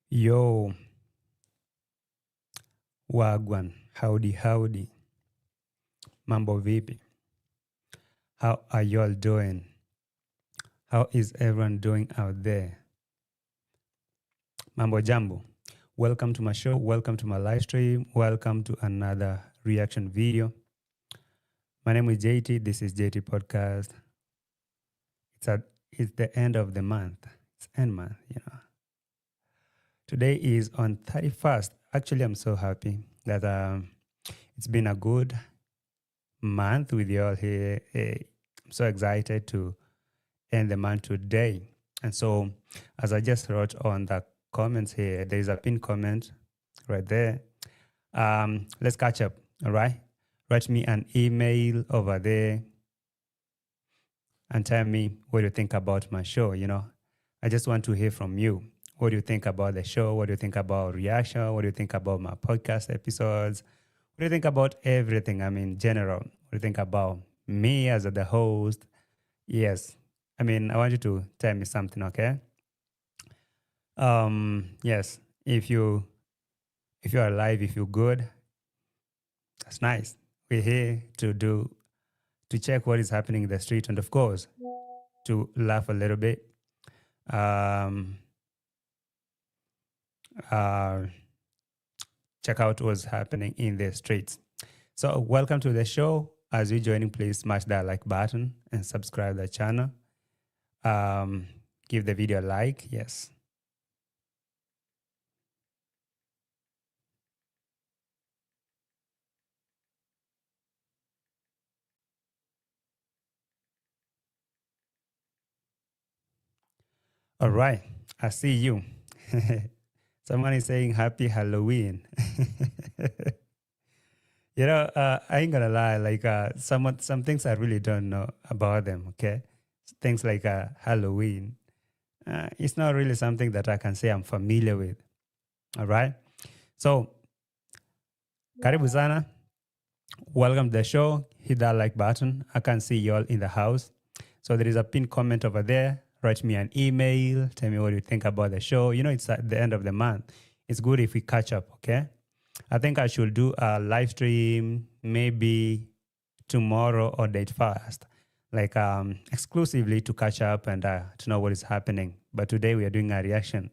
Yo, Wagwan, howdy, howdy. Mambo vipi? How are y'all doing? How is everyone doing out there? Mambo jambo. Welcome to my show. Welcome to my live stream. Welcome to another reaction video. My name is JT. This is JT Podcast. It's the end of the month. It's end month, Today is on 31st. Actually, I'm so happy that it's been a good month with you all here. I'm so excited to end the month today. And so, as I just wrote on the comments here, there is a pinned comment right there. Let's catch up, all right? Write me an email over there and tell me what you think about my show, I just want to hear from you. What do you think about the show? What do you think about reaction? What do you think about my podcast episodes? What do you think about everything? General. What do you think about me as the host? Yes. I want you to tell me something, okay? Yes. If you're alive, if you're good, that's nice. We're here to check what is happening in the street, and of course, to laugh a little bit. Check out what's happening in the streets. So welcome to the show. As you're joining, please smash that like button and subscribe to the channel. Give the video a like. Yes. All right. I see you. Someone is saying happy Halloween. I ain't gonna lie, some things I really don't know about them, okay? Things like Halloween. It's not really something that I can say I'm familiar with, all right? So, karibu sana. Welcome to the show. Hit that like button. I can see you all in the house. So there is a pinned comment over there. Write me an email. Tell me what you think about the show. It's at the end of the month. It's good if we catch up, okay? I think I should do a live stream maybe tomorrow or date fast, exclusively to catch up and to know what is happening. But today we are doing a reaction.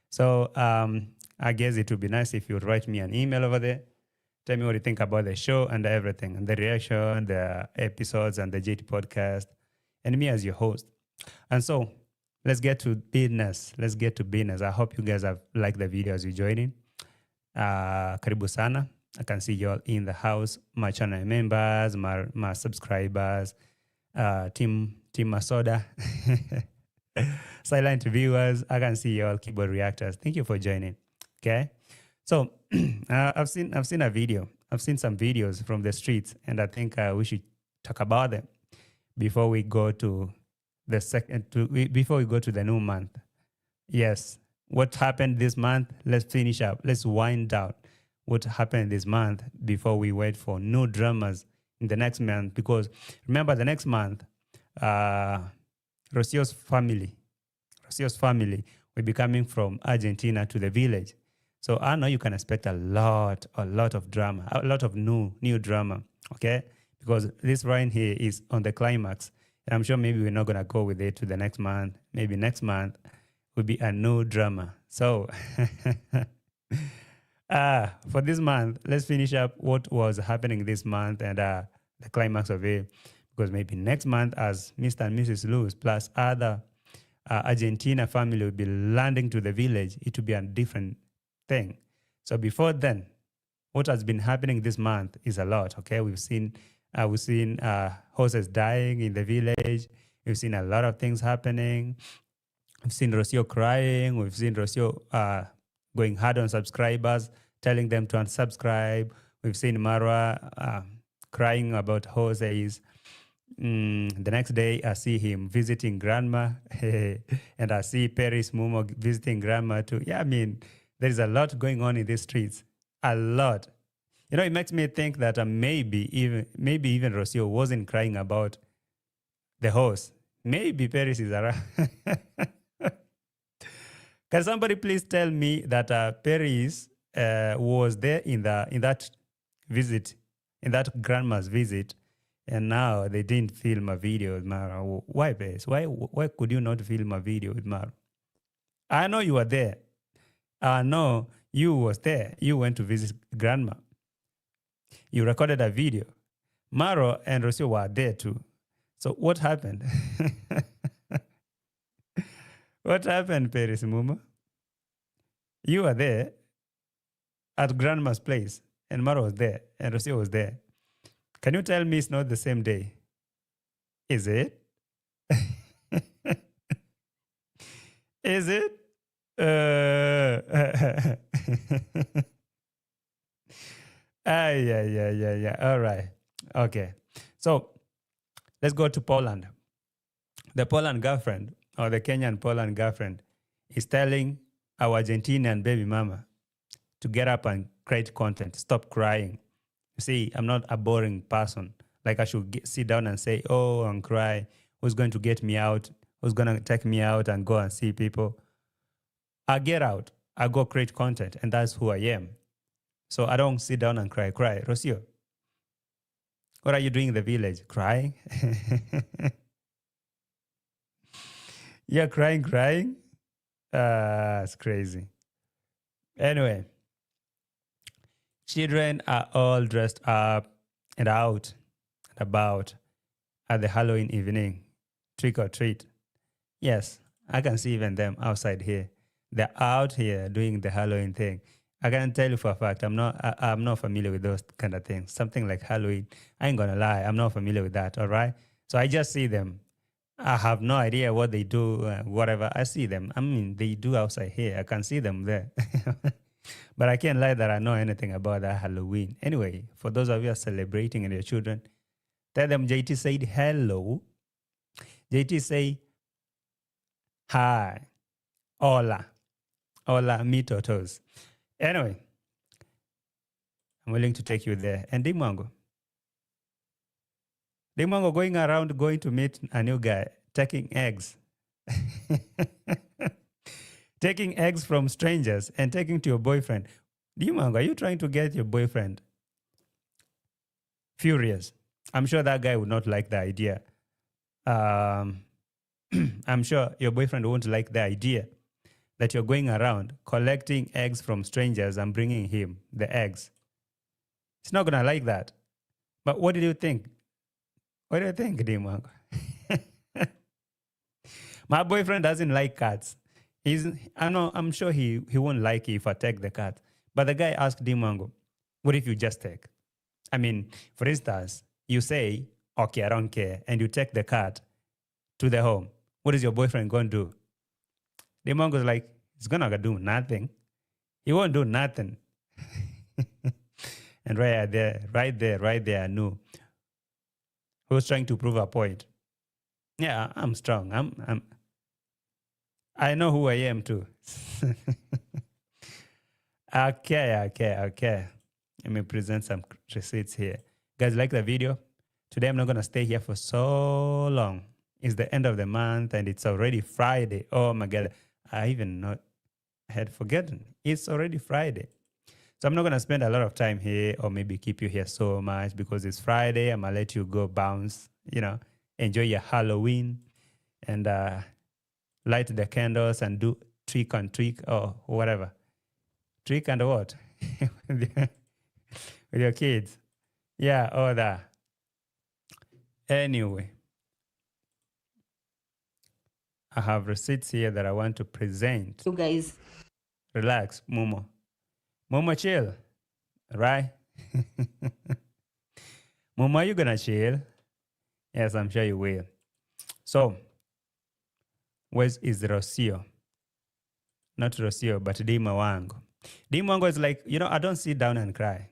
So I guess it would be nice if you would write me an email over there. Tell me what you think about the show and everything, and the reaction, the episodes, and the JT podcast, and me as your host. And so let's get to business. I hope you guys have liked the video as you're joining. Karibu sana. I can see you all in the house, my channel members, my subscribers, team Masoda, silent viewers. I can see you all keyboard reactors. Thank you for joining. Okay. So I've seen a video. I've seen some videos from the streets, and I think we should talk about them before we go to before we go to the new month. Yes. What happened this month? Let's finish up. Let's wind down what happened this month before we wait for new dramas in the next month. Because remember, the next month, Rocio's family will be coming from Argentina to the village. So I know you can expect a lot of drama, a lot of new drama, okay? Because this right here is on the climax. And I'm sure maybe we're not going to go with it to the next month. Maybe next month will be a new drama. So for this month, let's finish up what was happening this month and the climax of it. Because maybe next month, as Mr. and Mrs. Luz plus other Argentina family will be landing to the village, it will be a different thing. So before then, what has been happening this month is a lot, okay? We've seen horses dying in the village. We've seen a lot of things happening. We've seen Rocio crying. We've seen Rocio going hard on subscribers, telling them to unsubscribe. We've seen Marwa crying about horses. The next day, I see him visiting grandma, and I see Peris Mumo visiting grandma too. Yeah, there is a lot going on in these streets. A lot. It makes me think that maybe even Rocio wasn't crying about the horse. Maybe Peris is around. Can somebody please tell me that Peris was there in that visit, in that grandma's visit, and now they didn't film a video with Mara? Why, Peris? Why could you not film a video with Mara? I know you were there. I know you was there. You went to visit grandma. You recorded a video. Marwa and Rocio were there too. So what happened? What happened, Peris Muma? You were there at grandma's place, and Marwa was there, and Rocio was there. Can you tell me it's not the same day? Is it? Is it? Yeah. All right. Okay. So let's go to Poland. The Poland girlfriend or the Kenyan Poland girlfriend is telling our Argentinian baby mama to get up and create content. Stop crying. You see, I'm not a boring person. Like I should sit down and say, oh, and cry. Who's going to get me out? Who's going to take me out and go and see people? I get out. I go create content, and that's who I am. So I don't sit down and cry. Rocio, what are you doing in the village? Crying? You're crying? It's crazy. Anyway, children are all dressed up and out and about at the Halloween evening. Trick or treat. Yes, I can see even them outside here. They're out here doing the Halloween thing. I can tell you for a fact, I'm not familiar with those kind of things. Something like Halloween, I ain't gonna lie, I'm not familiar with that. All right, so I just see them. I have no idea what they do, whatever. I see them. I mean, they do outside here. I can see them there. But I can't lie that I know anything about that Halloween. Anyway, for those of you who are celebrating and your children, tell them JT said hello. JT say hi. Hola. Hola, mi totos. Anyway, I'm willing to take you there. And Dee Mwango. Dee Mwango going around, going to meet a new guy, taking eggs. Taking eggs from strangers and taking to your boyfriend. Dee Mwango, are you trying to get your boyfriend furious? I'm sure that guy would not like the idea. I'm sure your boyfriend won't like the idea that you're going around collecting eggs from strangers and bringing him the eggs. He's not going to like that. But what did you think? What do you think, Dee Mwango? My boyfriend doesn't like cats. I'm sure he won't like it if I take the cat. But the guy asked Dee Mwango, what if you just take? I mean, for instance, you say, okay, I don't care, and you take the cat to the home. What is your boyfriend going to do? Dee Mwango's like, he's going to do nothing. He won't do nothing. And right there, I knew who's trying to prove a point. Yeah, I'm strong. I know who I am too. Okay. Let me present some receipts here. Guys, like the video? Today I'm not going to stay here for so long. It's the end of the month and it's already Friday. Oh my God. I had forgotten. It's already Friday. So I'm not going to spend a lot of time here or maybe keep you here so much because it's Friday. I'm going to let you go bounce, enjoy your Halloween and light the candles and do trick or whatever. Trick and what? With your kids. Yeah, all that. Anyway, I have receipts here that I want to present. You guys. Relax, Momo. Momo, chill. Right? Momo, are you going to chill? Yes, I'm sure you will. So, where is Rocio? Not Rocio, but Dee Mwango. Dee Mwango is like, I don't sit down and cry.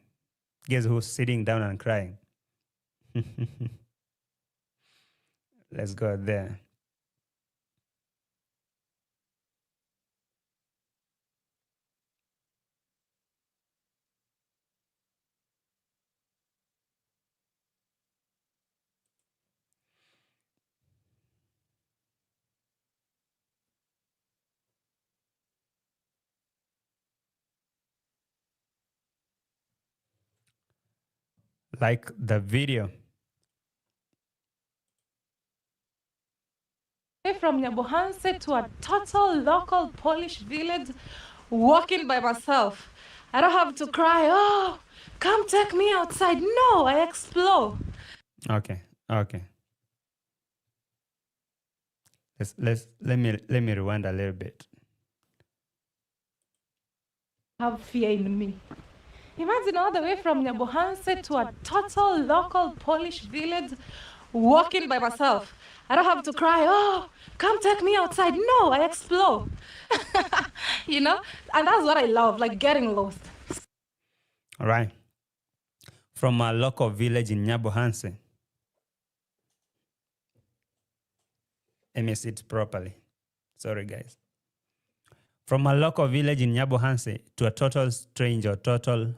Guess who's sitting down and crying? Let's go there. like the video. From Nyabohanse to a total local Polish village, walking by myself. I don't have to cry, oh, come take me outside. No, I explore. Okay, okay. Let me rewind a little bit. Have fear in me. Imagine all the way from Nyabohanse to a total local Polish village, walking by myself. I don't have to cry, oh, come take me outside. No, I explore. You know? And that's what I love, like getting lost. All right. From a local village in Nyabohanse. Let me sit properly. Sorry, guys. From a local village in Nyabohanse to a total strange or total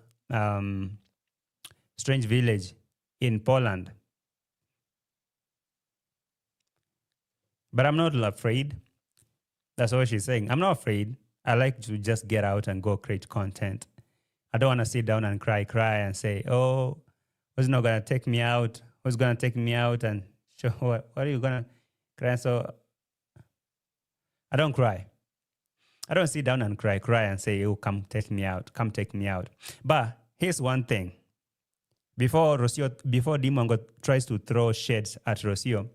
strange village in Poland. But I'm not afraid. That's what she's saying. I'm not afraid. I like to just get out and go create content. I don't want to sit down and cry and say, oh, who's not going to take me out? Who's going to take me out and show what are you going to cry? So I don't cry. I don't sit down and cry and say, oh, come take me out. But here's one thing. Before Dee Mwango tries to throw shades at Rocio,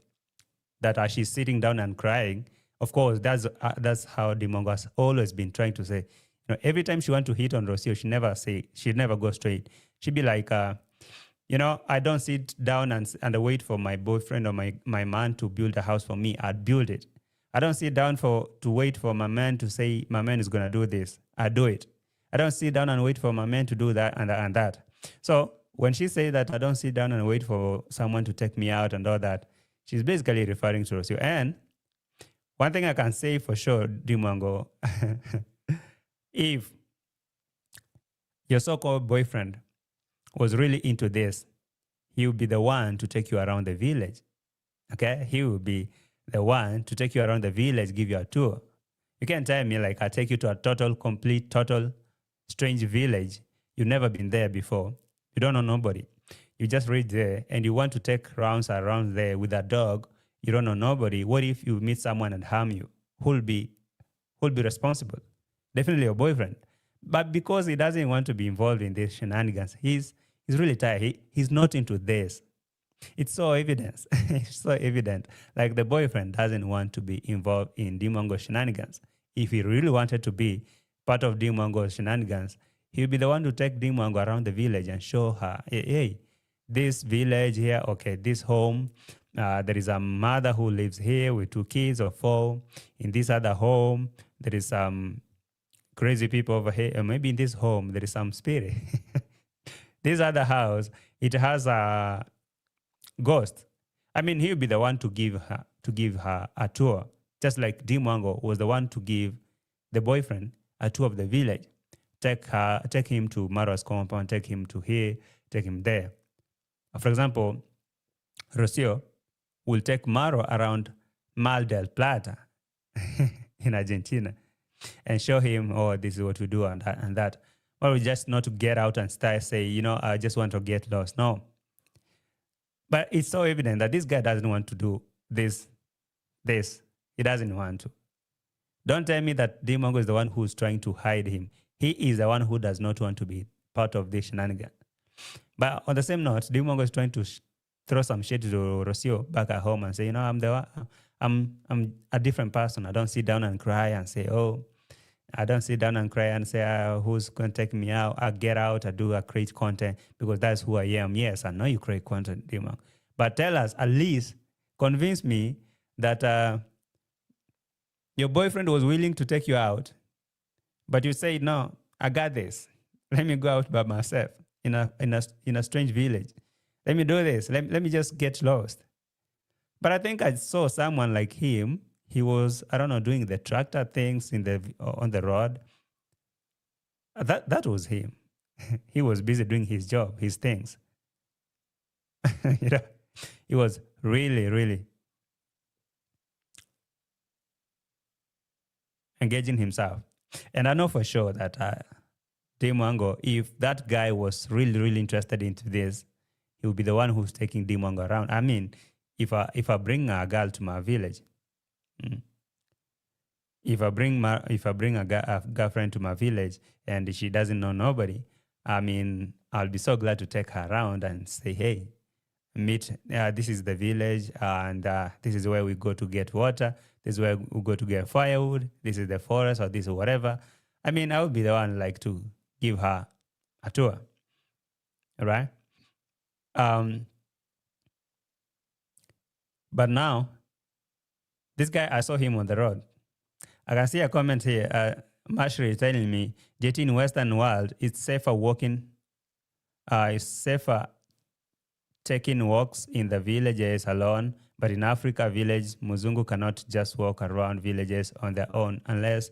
that as she's sitting down and crying, of course, that's how Dee Mwango has always been trying to say. You know, every time she wants to hit on Rocio, she'd never go straight. She'd be like, I don't sit down and wait for my boyfriend or my man to build a house for me. I'd build it. I don't sit down to wait for my man to say my man is going to do this. I do it. I don't sit down and wait for my man to do that and that. So when she say that I don't sit down and wait for someone to take me out and all that, she's basically referring to Rocio. And one thing I can say for sure, Dee Mwango, if your so-called boyfriend was really into this, he would be the one to take you around the village. Okay? He would be the one to take you around the village, give you a tour. You can't tell me like I take you to a total strange village. You've never been there before. You don't know nobody. You just reach there and you want to take rounds around there with a dog. You don't know nobody. What if you meet someone and harm you? Who'll be responsible? Definitely your boyfriend. But because he doesn't want to be involved in these shenanigans, he's really tired. He's not into this. It's so evident. It's so evident. Like the boyfriend doesn't want to be involved in Dee Mwango's shenanigans. If he really wanted to be part of Dee Mwango's shenanigans, he would be the one to take Dee Mwango around the village and show her, hey, this village here, okay, this home, there is a mother who lives here with 2 kids or 4. In this other home, there is some crazy people over here. Or maybe in this home, there is some spirit. This other house, it has a ghost. I mean, he would be the one to give her a tour, just like Dee Mwango was the one to give the boyfriend a tour of the village. Take him to Marwa's compound, take him to here, take him there. For example, Rocio will take Marwa around Mar del Plata in Argentina and show him, oh, this is what we do and that. Or we just not to get out and start say, I just want to get lost. No. But it's so evident that this guy doesn't want to do this. He doesn't want to. Don't tell me that Dee Mwango is the one who's trying to hide him. He is the one who does not want to be part of this shenanigan. But on the same note, Dee Mwango is trying to throw some shit to Rocio back at home and say, I'm a different person. I don't sit down and cry and say, oh, I don't sit down and cry and say, who's going to take me out? I get out, I create content because that's who I am. Yes, I know you create content, Dee Mwango. But tell us, at least convince me that your boyfriend was willing to take you out, but you say, no, I got this. Let me go out by myself in a strange village. Let me do this. Let me just get lost. But I think I saw someone like him. He was, I don't know, doing the tractor things on the road. That was him. He was busy doing his job, his things. He was really, really engaging himself. And I know for sure that Dee Mwango, if that guy was really, really interested into this, he will be the one who's taking Dee Mwango around. I mean, if I bring a girl to my village, if I bring a girlfriend to my village and she doesn't know nobody, I mean, I'll be so glad to take her around and say, hey, meet, this is the village, and this is where we go to get water. This is where we go to get firewood. This is the forest, or this is whatever. I mean, I would be the one like to give her a tour, right? But now, this guy, I saw him on the road. I can see a comment here. Mashri is telling me, JT, in Western world, it's safer walking, it's safer taking walks in the villages alone, but in Africa village, Muzungu cannot just walk around villages on their own unless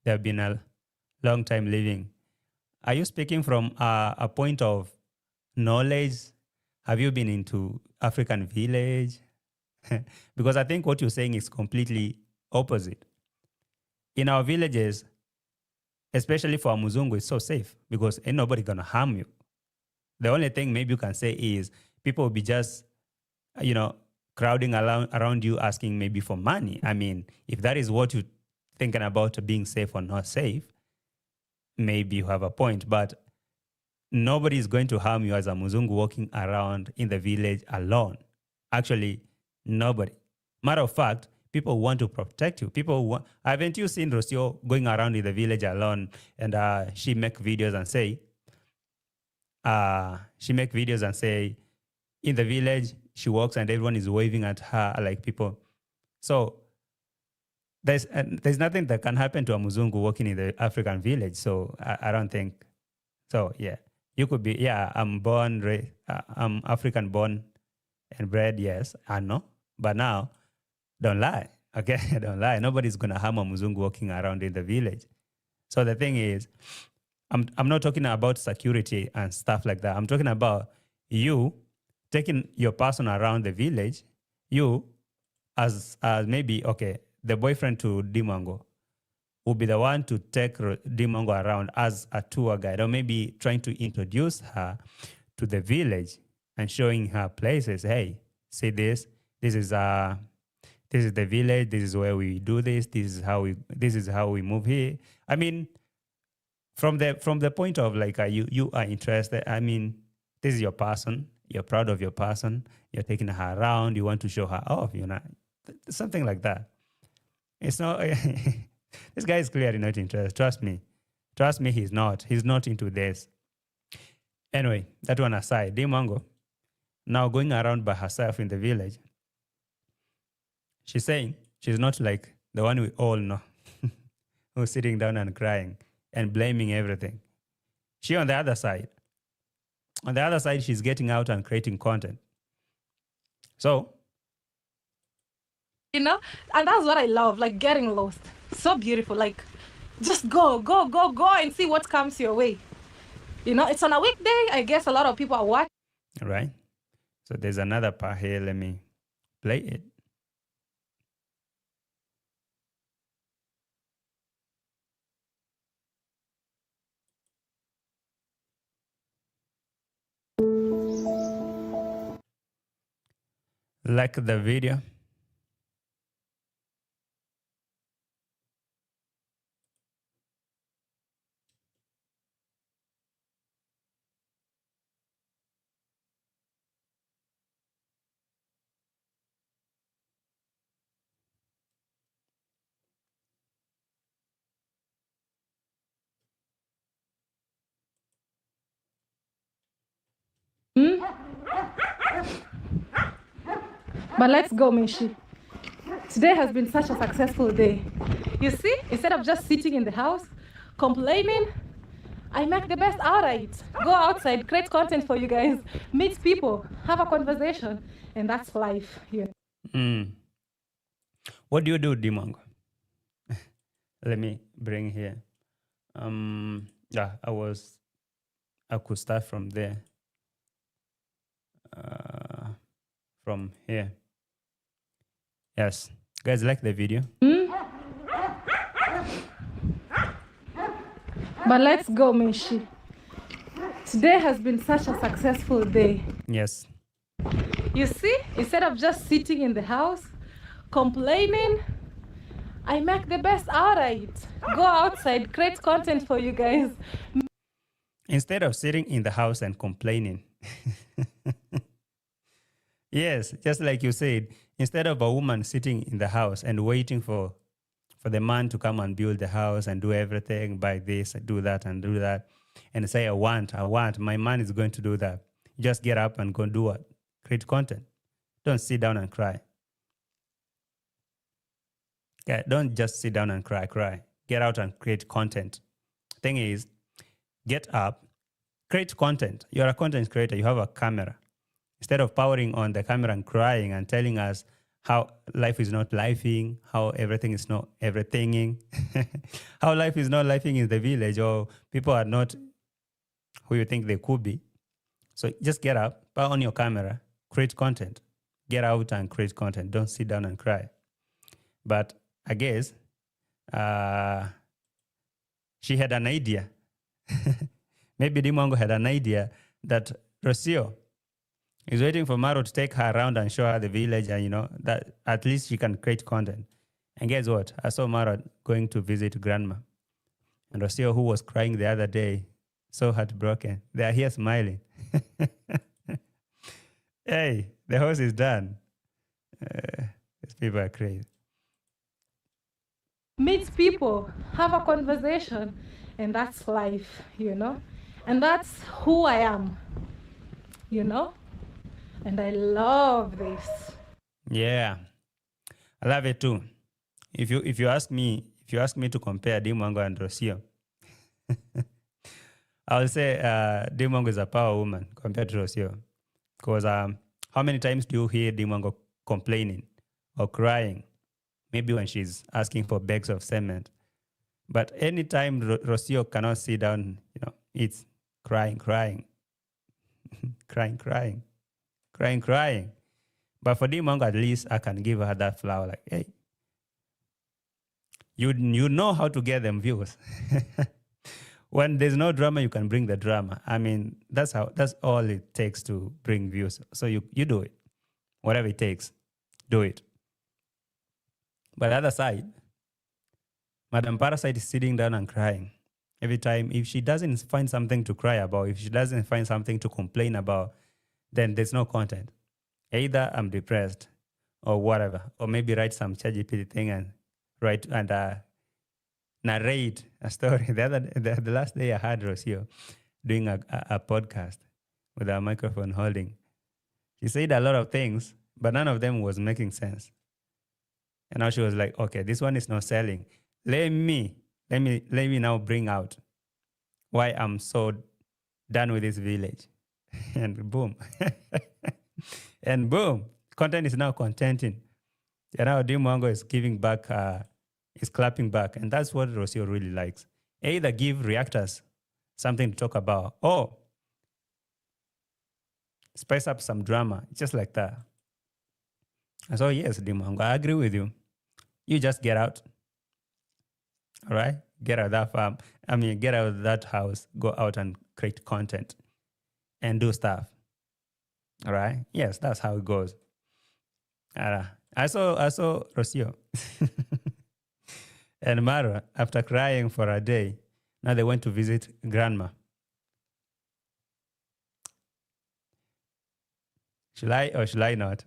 they have been a long time living. Are you speaking from a point of knowledge? Have you been into African village? Because I think what you're saying is completely opposite. In our villages, especially for a Muzungu, it's so safe because ain't nobody gonna harm you. The only thing maybe you can say is people will be just, crowding around you asking maybe for money. I mean, if that is what you're thinking about being safe or not safe, maybe you have a point. But nobody is going to harm you as a Muzungu walking around in the village alone. Actually, nobody. Matter of fact, people want to protect you. Haven't you seen Rocio going around in the village alone and she make videos and say, in the village, she walks and everyone is waving at her like people. So there's nothing that can happen to a Muzungu walking in the African village. So I don't think. So yeah, you could be, I'm African born and bred, yes, I know. But now, don't lie, okay? Don't lie. Nobody's going to harm a Muzungu walking around in the village. So the thing is, I'm not talking about security and stuff like that. I'm talking about you taking your person around the village, you as maybe, okay, the boyfriend to Dee Mwango will be the one to take Dee Mwango around as a tour guide, or maybe trying to introduce her to the village and showing her places. Hey, see this? This is the village. This is where we do this. This is how we move here. I mean, from the point of like you are interested. I mean, this is your person. You're proud of your person. You're taking her around. You want to show her off. Something like that. It's not. This guy is clearly not interested. Trust me. He's not. He's not into this. Anyway, that one aside, Dee Mwango now going around by herself in the village. She's saying she's not like the one we all know who's sitting down and crying and blaming everything. She on the other side, she's getting out and creating content. So, and that's what I love, like getting lost. So beautiful. Like, just go and see what comes your way. It's on a weekday. I guess a lot of people are watching. Right. So there's another part here. Let me play it. Like the video. But let's go, Mishi. Today has been such a successful day. You see, instead of just sitting in the house, complaining, I make the best out of it. Go outside, create content for you guys, meet people, have a conversation, and that's life. What do you do, Dee Mwango? Let me bring here. I could start from there. From here. Yes. Guys, like the video? But let's go, Mishi. Today has been such a successful day. Yes. You see, instead of just sitting in the house, complaining, I make the best out of it. Go outside, create content for you guys. Instead of sitting in the house and complaining. Yes, just like you said, instead of a woman sitting in the house and waiting for the man to come and build the house and do everything, buy this, do that, and say, I want, my man is going to do that. Just get up and go do what? Create content. Don't sit down and cry. Okay, don't just sit down and cry. Get out and create content. Thing is, get up, create content. You're a content creator. You have a camera. Instead of powering on the camera and crying and telling us how life is not lifing, how everything is not everythinging, how life is not lifing in the village, or people are not who you think they could be. So just get up, power on your camera, create content. Get out and create content. Don't sit down and cry. But I guess she had an idea. Maybe Dee Mwango had an idea that Rocio is waiting for Marwa to take her around and show her the village, and that at least she can create content. And guess what? I saw Marwa going to visit grandma. And Rocio, who was crying the other day, so heartbroken. They are here smiling. Hey, the house is done. These people are crazy. Meet people, have a conversation, and that's life, And that's who I am, And I love this. Yeah, I love it too. If you ask me to compare Dee Mwango and Rocio, I will say Dee Mwango is a power woman compared to Rocio. Because how many times do you hear Dee Mwango complaining or crying? Maybe when she's asking for bags of cement. But anytime Rocio cannot sit down, it's crying, crying. But for Dee Mwango, at least I can give her that flower. Like, hey, you know how to get them views. When there's no drama, you can bring the drama. I mean, that's all it takes to bring views. So you do it. Whatever it takes, do it. But the other side, Madam Parasite is sitting down and crying. Every time, if she doesn't find something to cry about, if she doesn't find something to complain about, then there's no content. Either I'm depressed or whatever, or maybe write some ChatGPT thing and write and narrate a story. The last day I had Rocio doing a podcast with a microphone holding. She said a lot of things, but none of them was making sense. And now she was like, okay, this one is not selling. Let me now bring out why I'm so done with this village. And boom. And boom. Content is now contenting. And now Dee Mwango is giving back, is clapping back. And that's what Rocio really likes. Either give reactors something to talk about, or spice up some drama, just like that. So yes, Dee Mwango, I agree with you. You just get out. All right? Get out of that farm. Get out of that house. Go out and create content and do stuff. All right? Yes, that's how it goes. I saw Rocio and Marwa, after crying for a day, now they went to visit grandma. Should I or should I not?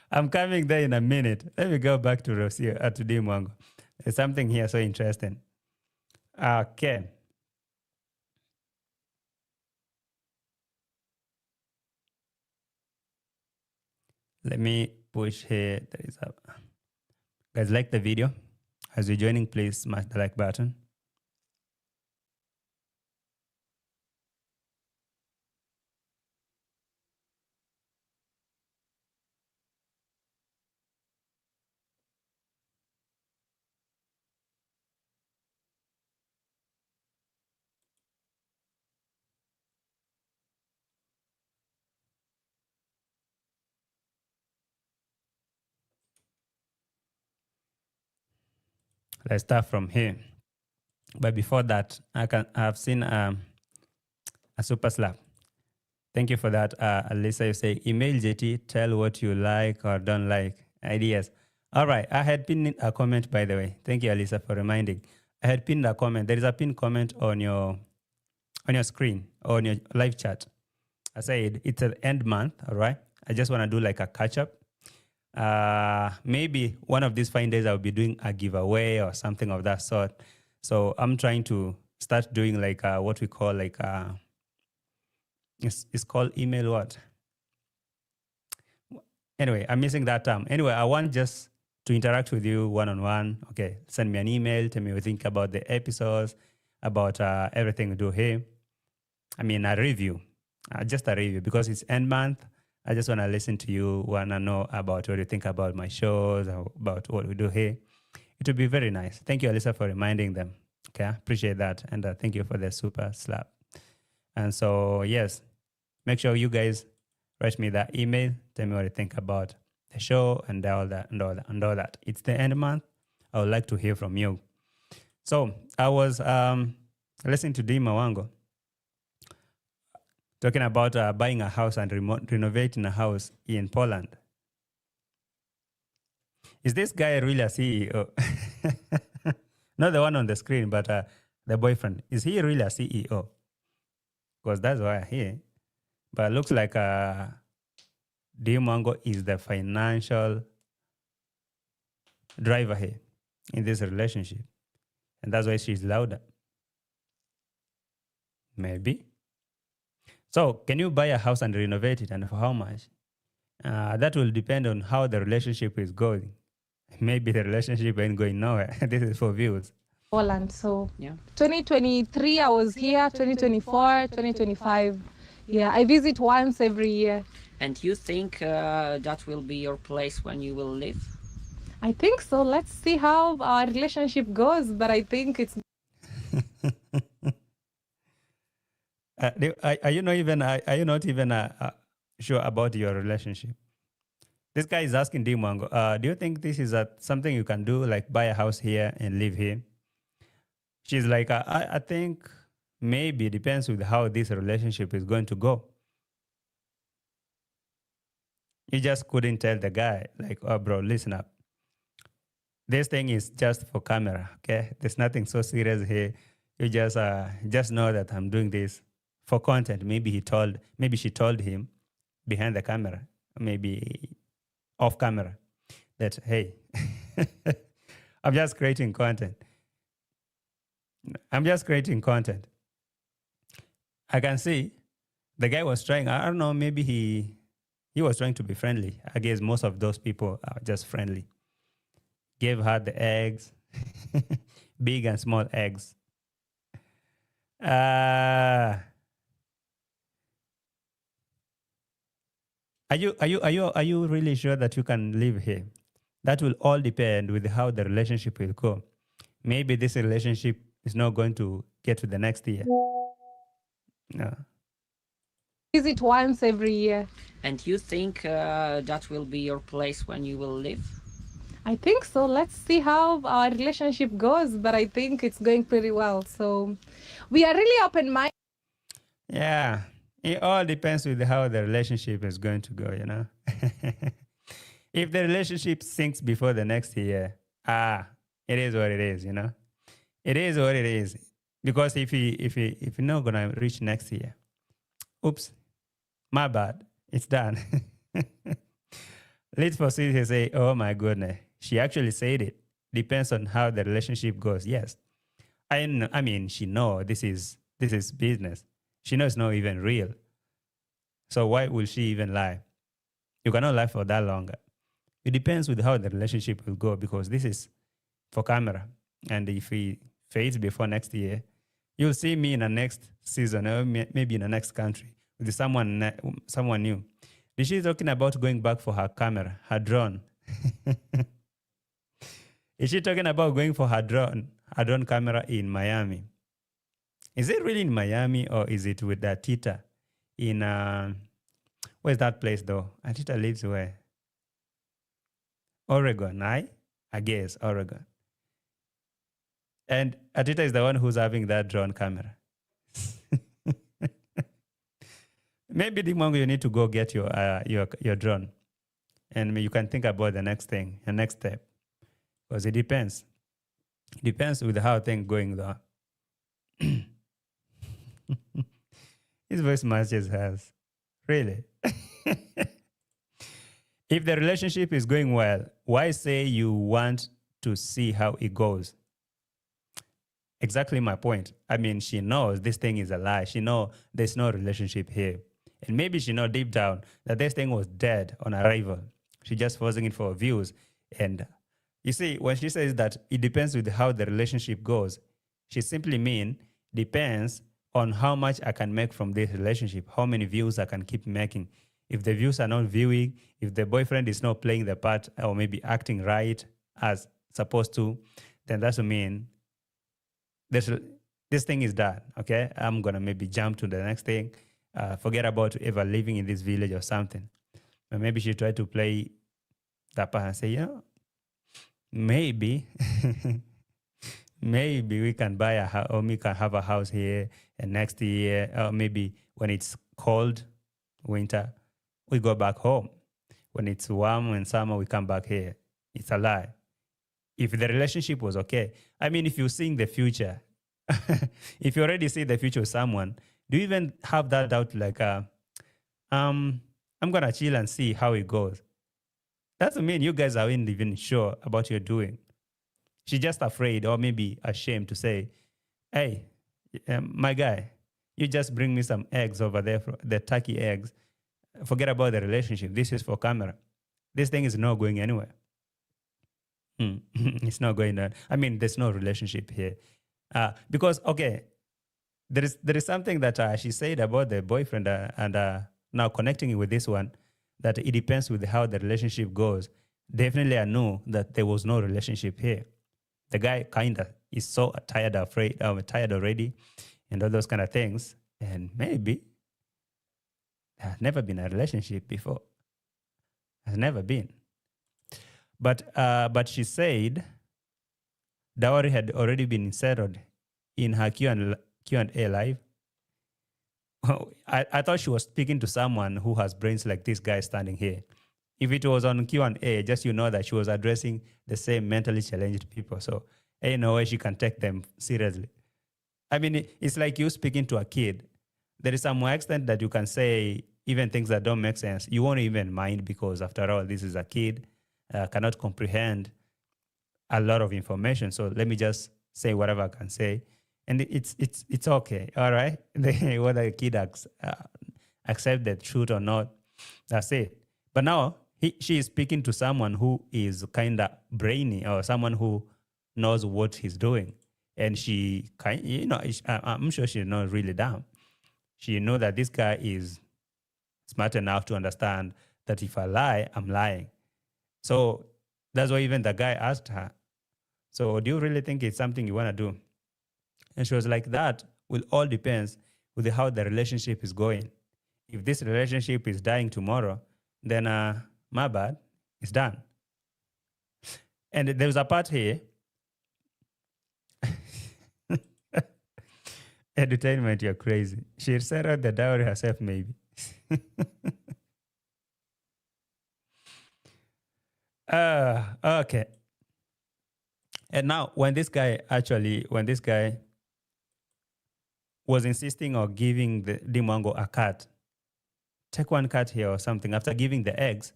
I'm coming there in a minute. Let me go back to Rocio, to Dee Mwango. There's something here so interesting. Okay. Let me push here. There is a... Guys, like the video. As you're joining, please smash the like button. Let's start from here. But before that, I have seen a super slap. Thank you for that, Alisa. You say email JT, tell what you like or don't like. Ideas. All right. I had pinned a comment, by the way. Thank you, Alisa, for reminding. I had pinned a comment. There is a pinned comment on your screen or on your live chat. I said it's an end month. All right. I just want to do like a catch up. Maybe one of these fine days I'll be doing a giveaway or something of that sort. So I'm trying to start doing like what we call like it's called email what? Anyway, I'm missing that term. Anyway, I want just to interact with you one on one. Okay, send me an email. Tell me what you think about the episodes, about everything we do here. I mean, a review, just a review because it's end month. I just want to listen to you, want to know about what you think about my shows, about what we do here. It would be very nice. Thank you, Alyssa, for reminding them. Okay, I appreciate that. And thank you for the super slap. And so, yes, make sure you guys write me that email. Tell me what you think about the show and all that and all that and all that. It's the end of the month. I would like to hear from you. So I was listening to Dee Mwango talking about buying a house and renovating a house in Poland. Is this guy really a CEO? Not the one on the screen, but the boyfriend. Is he really a CEO? Because that's why I hear. But it looks like Dee Mwango is the financial driver here in this relationship. And that's why she's louder. Maybe. So, can you buy a house and renovate it, and for how much? That will depend on how the relationship is going. Maybe the relationship ain't going nowhere. This is for views. Poland. So Yeah. 2023, I was here. 2024, 2025. Yeah, I visit once every year. And you think that will be your place when you will live? I think so. Let's see how our relationship goes. But I think it's Are you not even sure about your relationship? This guy is asking Dee Mwango, do you think this is something you can do, like buy a house here and live here? She's like, I think maybe it depends with how this relationship is going to go. You just couldn't tell the guy, like, oh, bro, listen up. This thing is just for camera, okay? There's nothing so serious here. You just know that I'm doing this for content. Maybe she told him behind the camera, maybe off camera, that, hey, I'm just creating content. I'm just creating content. I can see the guy was trying, I don't know, maybe he was trying to be friendly. I guess most of those people are just friendly. Gave her the eggs, big and small eggs. Are you really sure that you can live here? That will all depend with how the relationship will go. Maybe this relationship is not going to get to the next year. No. visit once every year. And you think that will be your place when you will live? I think so. Let's see how our relationship goes. But I think it's going pretty well. So we are really open-minded. Yeah. It all depends with how the relationship is going to go, you know. If the relationship sinks before the next year, it is what it is, you know. It is what it is. Because if you're not gonna reach next year, oops, my bad, it's done. Let's proceed to say, oh my goodness, she actually said it. Depends on how the relationship goes. Yes, I mean, she know this is business. She knows it's not even real. So why will she even lie? You cannot lie for that longer. It depends with how the relationship will go because this is for camera. And if he fades before next year, you'll see me in the next season or maybe in the next country with someone new. Is she talking about going back for her camera, her drone? Is she talking about going for her drone camera in Miami? Is it really in Miami or is it with Tita in, where's that place though? Tita lives where? Oregon, I guess, Oregon. And Atita is the one who's having that drone camera. Maybe Dee Mwango, you need to go get your drone, and you can think about the next thing, the next step, because it depends. It depends with how things going though. His voice matches hers. Really? If the relationship is going well, why say you want to see how it goes? Exactly my point. I mean, she knows this thing is a lie. She knows there's no relationship here. And maybe she knows deep down that this thing was dead on arrival. She just forcing it for views. And you see, when she says that it depends with how the relationship goes, she simply mean depends on how much I can make from this relationship, how many views I can keep making. If the views are not viewing, if the boyfriend is not playing the part or maybe acting right as supposed to, then that's what mean this thing is done, okay? I'm going to maybe jump to the next thing, forget about ever living in this village or something. But maybe she tried to play that part and say, maybe, maybe we can buy a house or we can have a house here and next year, or maybe when it's cold, winter, we go back home. When it's warm and summer, we come back here. It's a lie. If the relationship was okay, I mean, if you're seeing the future, if you already see the future with someone, do you even have that doubt like, I'm going to chill and see how it goes? That doesn't mean you guys aren't even sure about what you're doing. She's just afraid or maybe ashamed to say, hey, my guy, you just bring me some eggs over there, the turkey eggs. Forget about the relationship. This is for camera. This thing is not going anywhere. It's not going on. I mean, there's no relationship here. Because, okay, there is something that she said about the boyfriend and now connecting it with this one, that it depends with how the relationship goes. Definitely I knew that there was no relationship here. The guy kind of is so tired already and all those kind of things. And maybe there has never been a relationship before. Has never been. But she said dowry had already been settled in her Q&A live. I thought she was speaking to someone who has brains like this guy standing here. If it was on Q&A, just that she was addressing the same mentally challenged people. So ain't no way she can take them seriously. I mean, it's like you speaking to a kid. There is some extent that you can say even things that don't make sense. You won't even mind because after all, this is a kid, cannot comprehend a lot of information. So let me just say whatever I can say. And it's okay, all right? Whether a kid accept the truth or not, that's it. But now she is speaking to someone who is kind of brainy or someone who knows what he's doing. And she, I'm sure she's not really dumb. She knows that this guy is smart enough to understand that if I lie, I'm lying. So that's why even the guy asked her, so do you really think it's something you want to do? And she was like, that will all depends with how the relationship is going. If this relationship is dying tomorrow, then my bad, it's done. And there was a part here, entertainment, you're crazy. She set out the dowry herself, maybe. Okay. And now, when this guy was insisting on giving the Dee Mwango a cut, take one cut here or something. After giving the eggs,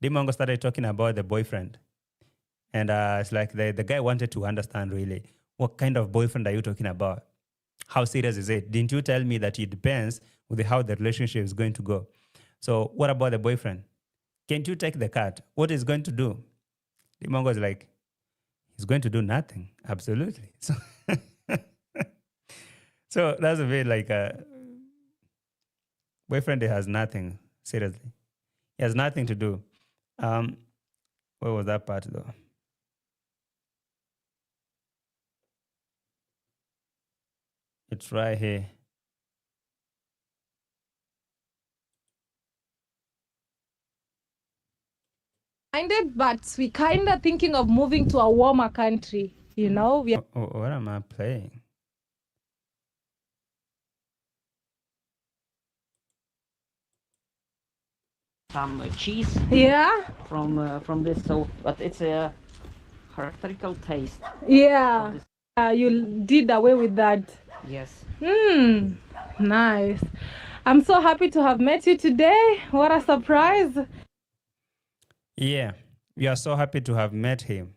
Dee Mwango started talking about the boyfriend. And it's like the guy wanted to understand really, what kind of boyfriend are you talking about? How serious is it? Didn't you tell me that it depends with how the relationship is going to go? So what about the boyfriend? Can't you take the cut? What is going to do? Dee Mwango is like, he's going to do nothing. Absolutely. So, so that's a bit like a boyfriend has nothing, seriously. He has nothing to do. Where was that part though? It's right here. But we kind of thinking of moving to a warmer country, We are What am I playing? some cheese Yeah. from this. So, but it's a characteristical taste. Yeah. This- You did away with that. Yes. Nice. I'm so happy to have met you today. What a surprise. Yeah, we are so happy to have met him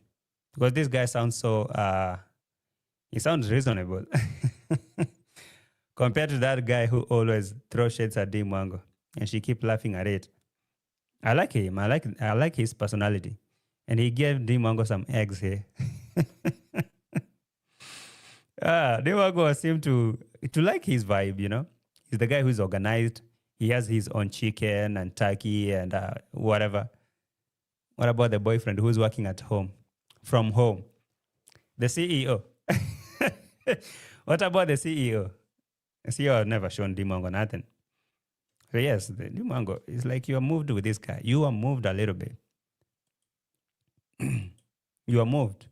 because this guy sounds so, he sounds reasonable compared to that guy who always throws shades at Dee Mwango and she keep laughing at it. I like him. I like his personality. And he gave Dee Mwango some eggs here. Dee Mwango seemed to like his vibe, you know. He's the guy who's organized. He has his own chicken and turkey and whatever. What about the boyfriend who's working at home, from home? The CEO. What about the CEO? The CEO has never shown Dee Mwango nothing. So yes, the Dee Mwango, it's like you are moved with this guy. You are moved a little bit. You are moved.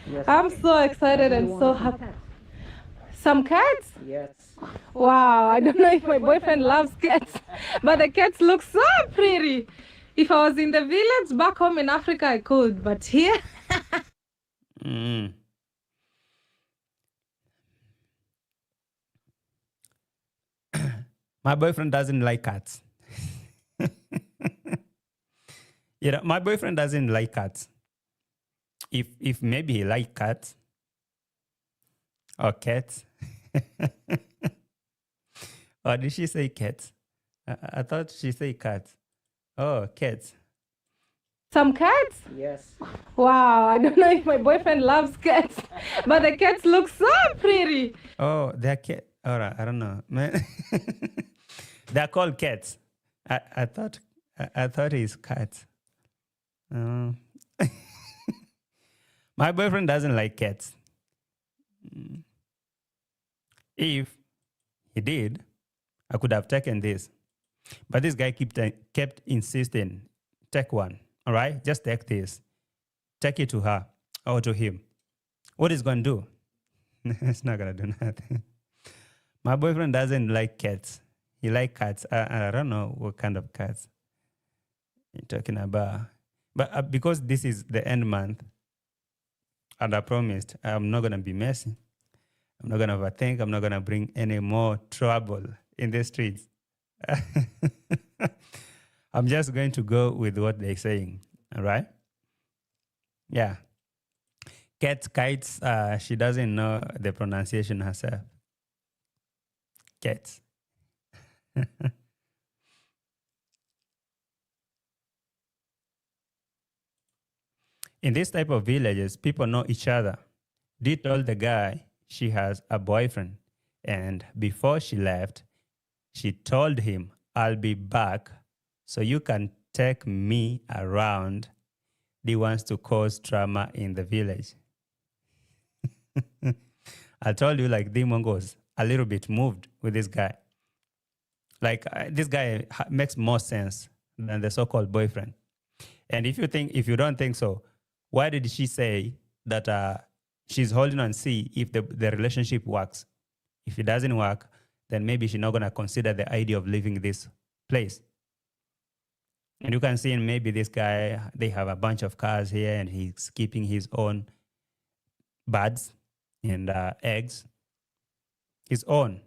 Yes. I'm so excited and so happy. Some cats? Yes. Wow, I don't know if my boyfriend loves cats, but the cats look so pretty. If I was in the village back home in Africa, I could, but here, Mm. My boyfriend doesn't like cats. You know, my boyfriend doesn't like cats. If maybe he like cats or cats. Or did she say cats? I thought she said cats. Oh, cats. some cats? Yes. Wow, I don't know if my boyfriend loves cats, but the cats look so pretty. Oh, they're cat. All right, I don't know, man. They're called cats. I thought it's cats. Oh. My boyfriend doesn't like cats. If he did, I could have taken this. But this guy kept insisting, take one. All right, just take this. Take it to her or to him. What is going to do? It's not going to do nothing. My boyfriend doesn't like cats. He likes cats. I don't know what kind of cats you're talking about. But because this is the end month, and I promised I'm not going to be messy. I'm not going to overthink. I'm not going to bring any more trouble in the streets. I'm just going to go with what they're saying. All right? Yeah. Cats, kites, she doesn't know the pronunciation herself. Cats. In this type of villages, people know each other. Dee told the guy she has a boyfriend. And before she left, she told him, I'll be back so you can take me around. Dee wants to cause drama in the village. I told you, like, Dee Mwango was a little bit moved with this guy. Like, this guy makes more sense than the so-called boyfriend. And if you don't think so, why did she say that she's holding on see if the relationship works? If it doesn't work, then maybe she's not going to consider the idea of leaving this place. And you can see maybe this guy, they have a bunch of cars here and he's keeping his own birds and eggs. His own.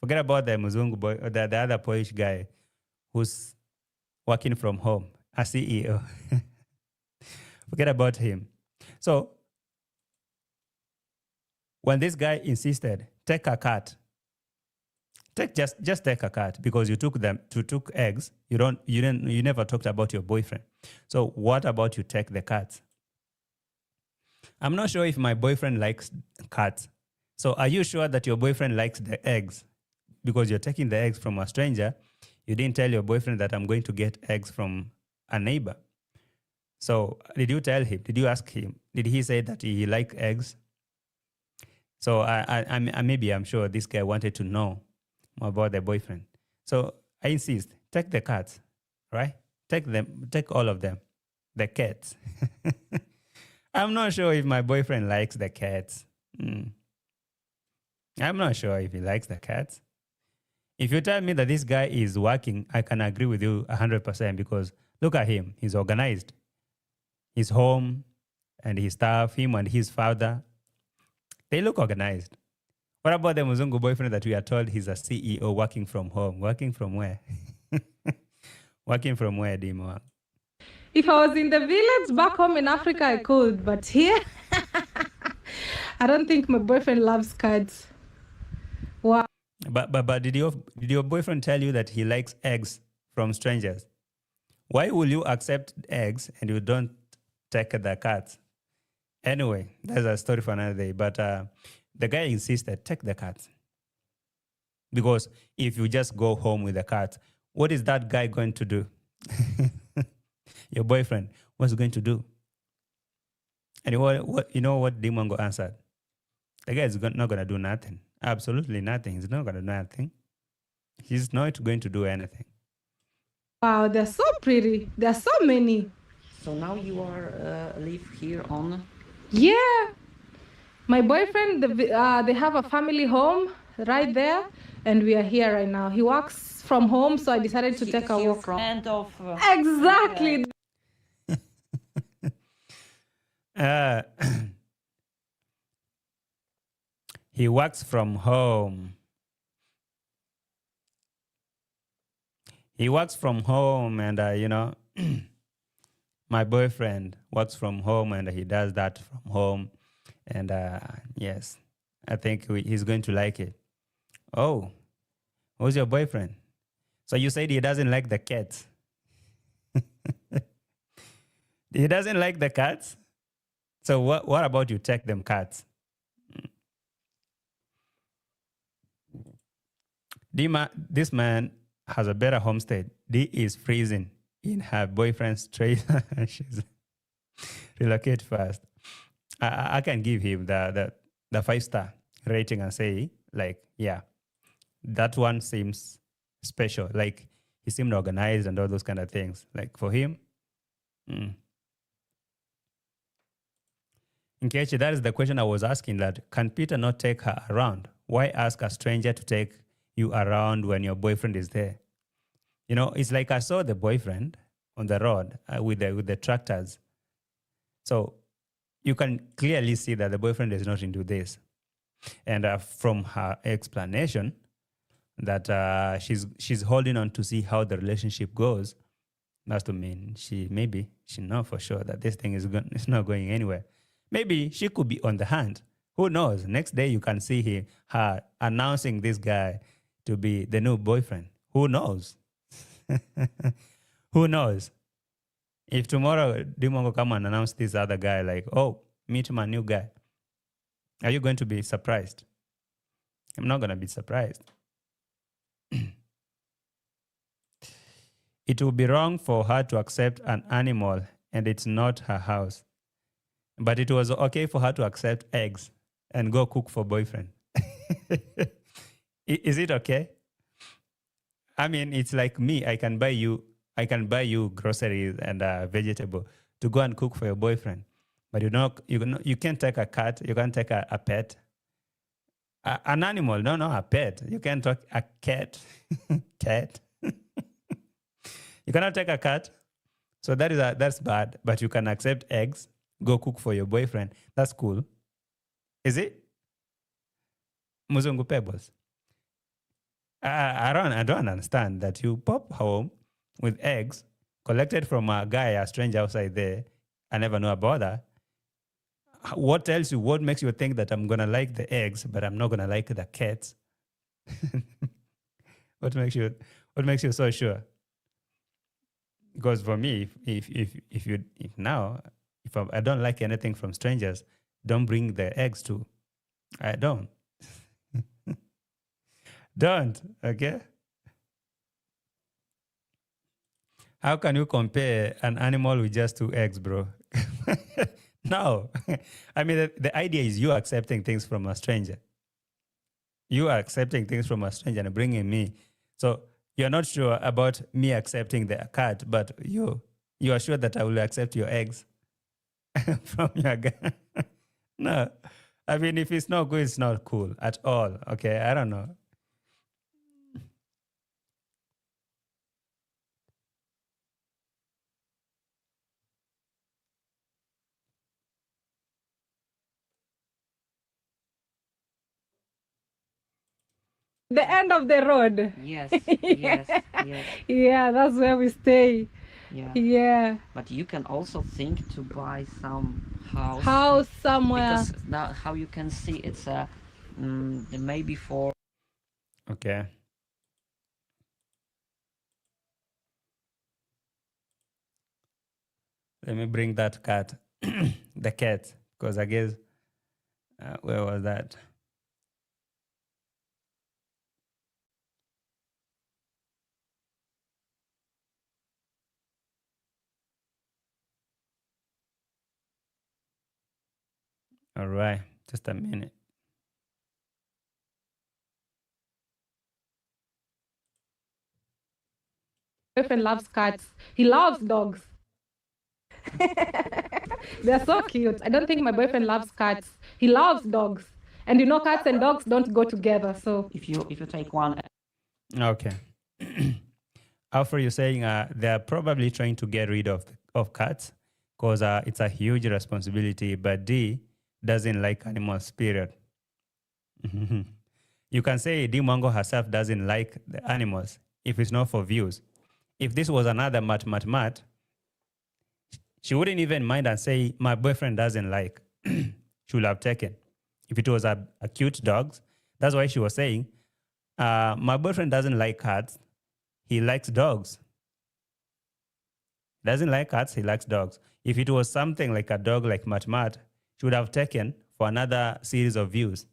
Forget about the Muzungu boy, or the other Polish guy who's working from home, a CEO. Forget about him. So when this guy insisted, take a cat, just take a cat because you took eggs. You never talked about your boyfriend. So what about you take the cats? I'm not sure if my boyfriend likes cats. So are you sure that your boyfriend likes the eggs? Because you're taking the eggs from a stranger. You didn't tell your boyfriend that I'm going to get eggs from a neighbor. So did you tell him? Did you ask him? Did he say that he likes eggs? So I'm sure this guy wanted to know more about the boyfriend. So I insist, take the cats, right? Take all of them, the cats. I'm not sure if my boyfriend likes the cats. I'm not sure if he likes the cats. If you tell me that this guy is working, I can agree with you 100% because look at him. He's organized. His home and his staff, him and his father, they look organized. What about the Muzungu boyfriend that we are told he's a CEO working from home? Working from where? Working from where, Dee Mwango? If I was in the village back home in Africa, I could. But here, I don't think my boyfriend loves cards. Wow. But did your boyfriend tell you that he likes eggs from strangers? Why will you accept eggs and you don't take the cats? Anyway, that's a story for another day. But the guy insisted, take the cats. Because if you just go home with the cats, what is that guy going to do? Your boyfriend, what's he going to do? And you know what Dee Mwango answered? The guy is not going to do nothing. Absolutely nothing. He's not going to do nothing. He's not going to do anything. Wow, they're so pretty. There are so many. So now you are live here on. Yeah. My boyfriend, they have a family home right there, and we are here right now. He works from home, so I decided to take a walk. From end of. Exactly. He works from home. He works from home, and my boyfriend works from home, and he does that from home. And yes, I think he's going to like it. Oh, who's your boyfriend? So you said he doesn't like the cats. He doesn't like the cats? So what about you take them cats? This man has a better homestead. Dee is freezing in her boyfriend's trailer. She's relocate fast. I can give him the 5-star rating and say, like, yeah, that one seems special. Like, he seemed organized and all those kind of things. Like, for him, Nkechi, that is the question I was asking, that can Peter not take her around? Why ask a stranger to take you around when your boyfriend is there? You know, it's like I saw the boyfriend on the road with the tractors. So you can clearly see that the boyfriend is not into this. And from her explanation that she's holding on to see how the relationship goes, that's to mean she knows for sure that this thing is not going anywhere. Maybe she could be on the hand. Who knows? Next day you can see her announcing this guy to be the new boyfriend. Who knows? Who knows? If tomorrow Dee Mwango come and announce this other guy, like, oh, meet my new guy, are you going to be surprised? I'm not going to be surprised. It would be wrong for her to accept an animal and it's not her house. But it was okay for her to accept eggs and go cook for boyfriend. Is it okay? I mean, it's like me. I can buy you groceries and vegetable to go and cook for your boyfriend. But you can't take a cat. You can't take a pet. An animal, no, a pet. You can't take a cat. Cat. You cannot take a cat. So that's bad. But you can accept eggs. Go cook for your boyfriend. That's cool. Is it? Muzungu Pebbles. I don't understand that you pop home with eggs collected from a guy, a stranger outside there. I never know about that. What tells you, what makes you think that I'm going to like the eggs, but I'm not going to like the cats? What makes you so sure? Because for me, if I don't like anything from strangers, don't bring the eggs too. I don't. Don't, okay? How can you compare an animal with just 2 eggs, bro? No. I mean, the idea is you accepting things from a stranger. You are accepting things from a stranger and bringing me. So you're not sure about me accepting the cat, but you are sure that I will accept your eggs from your guy. No. I mean, if it's not good, it's not cool at all. Okay, I don't know. The end of the road. Yes, yes, yes. Yeah, that's where we stay. Yeah. Yeah. But you can also think to buy some house. House somewhere. Because now how you can see it's a maybe for Okay. Let me bring that cat, the cat, because I guess, where was that? All right, just a minute. Boyfriend loves cats. He loves dogs. They're so cute. I don't think my boyfriend loves cats. He loves dogs. And you know, cats and dogs don't go together. So if you take one. Okay. Alfred, you're saying they're probably trying to get rid of cats because it's a huge responsibility, but Dee doesn't like animals, period. You can say Dee Mwango herself doesn't like the animals if it's not for views. If this was another mat, she wouldn't even mind and say, my boyfriend doesn't like. She would have taken. If it was a cute dog, that's why she was saying, my boyfriend doesn't like cats. He likes dogs. Doesn't like cats, he likes dogs. If it was something like a dog like Mat, she would have taken for another series of views.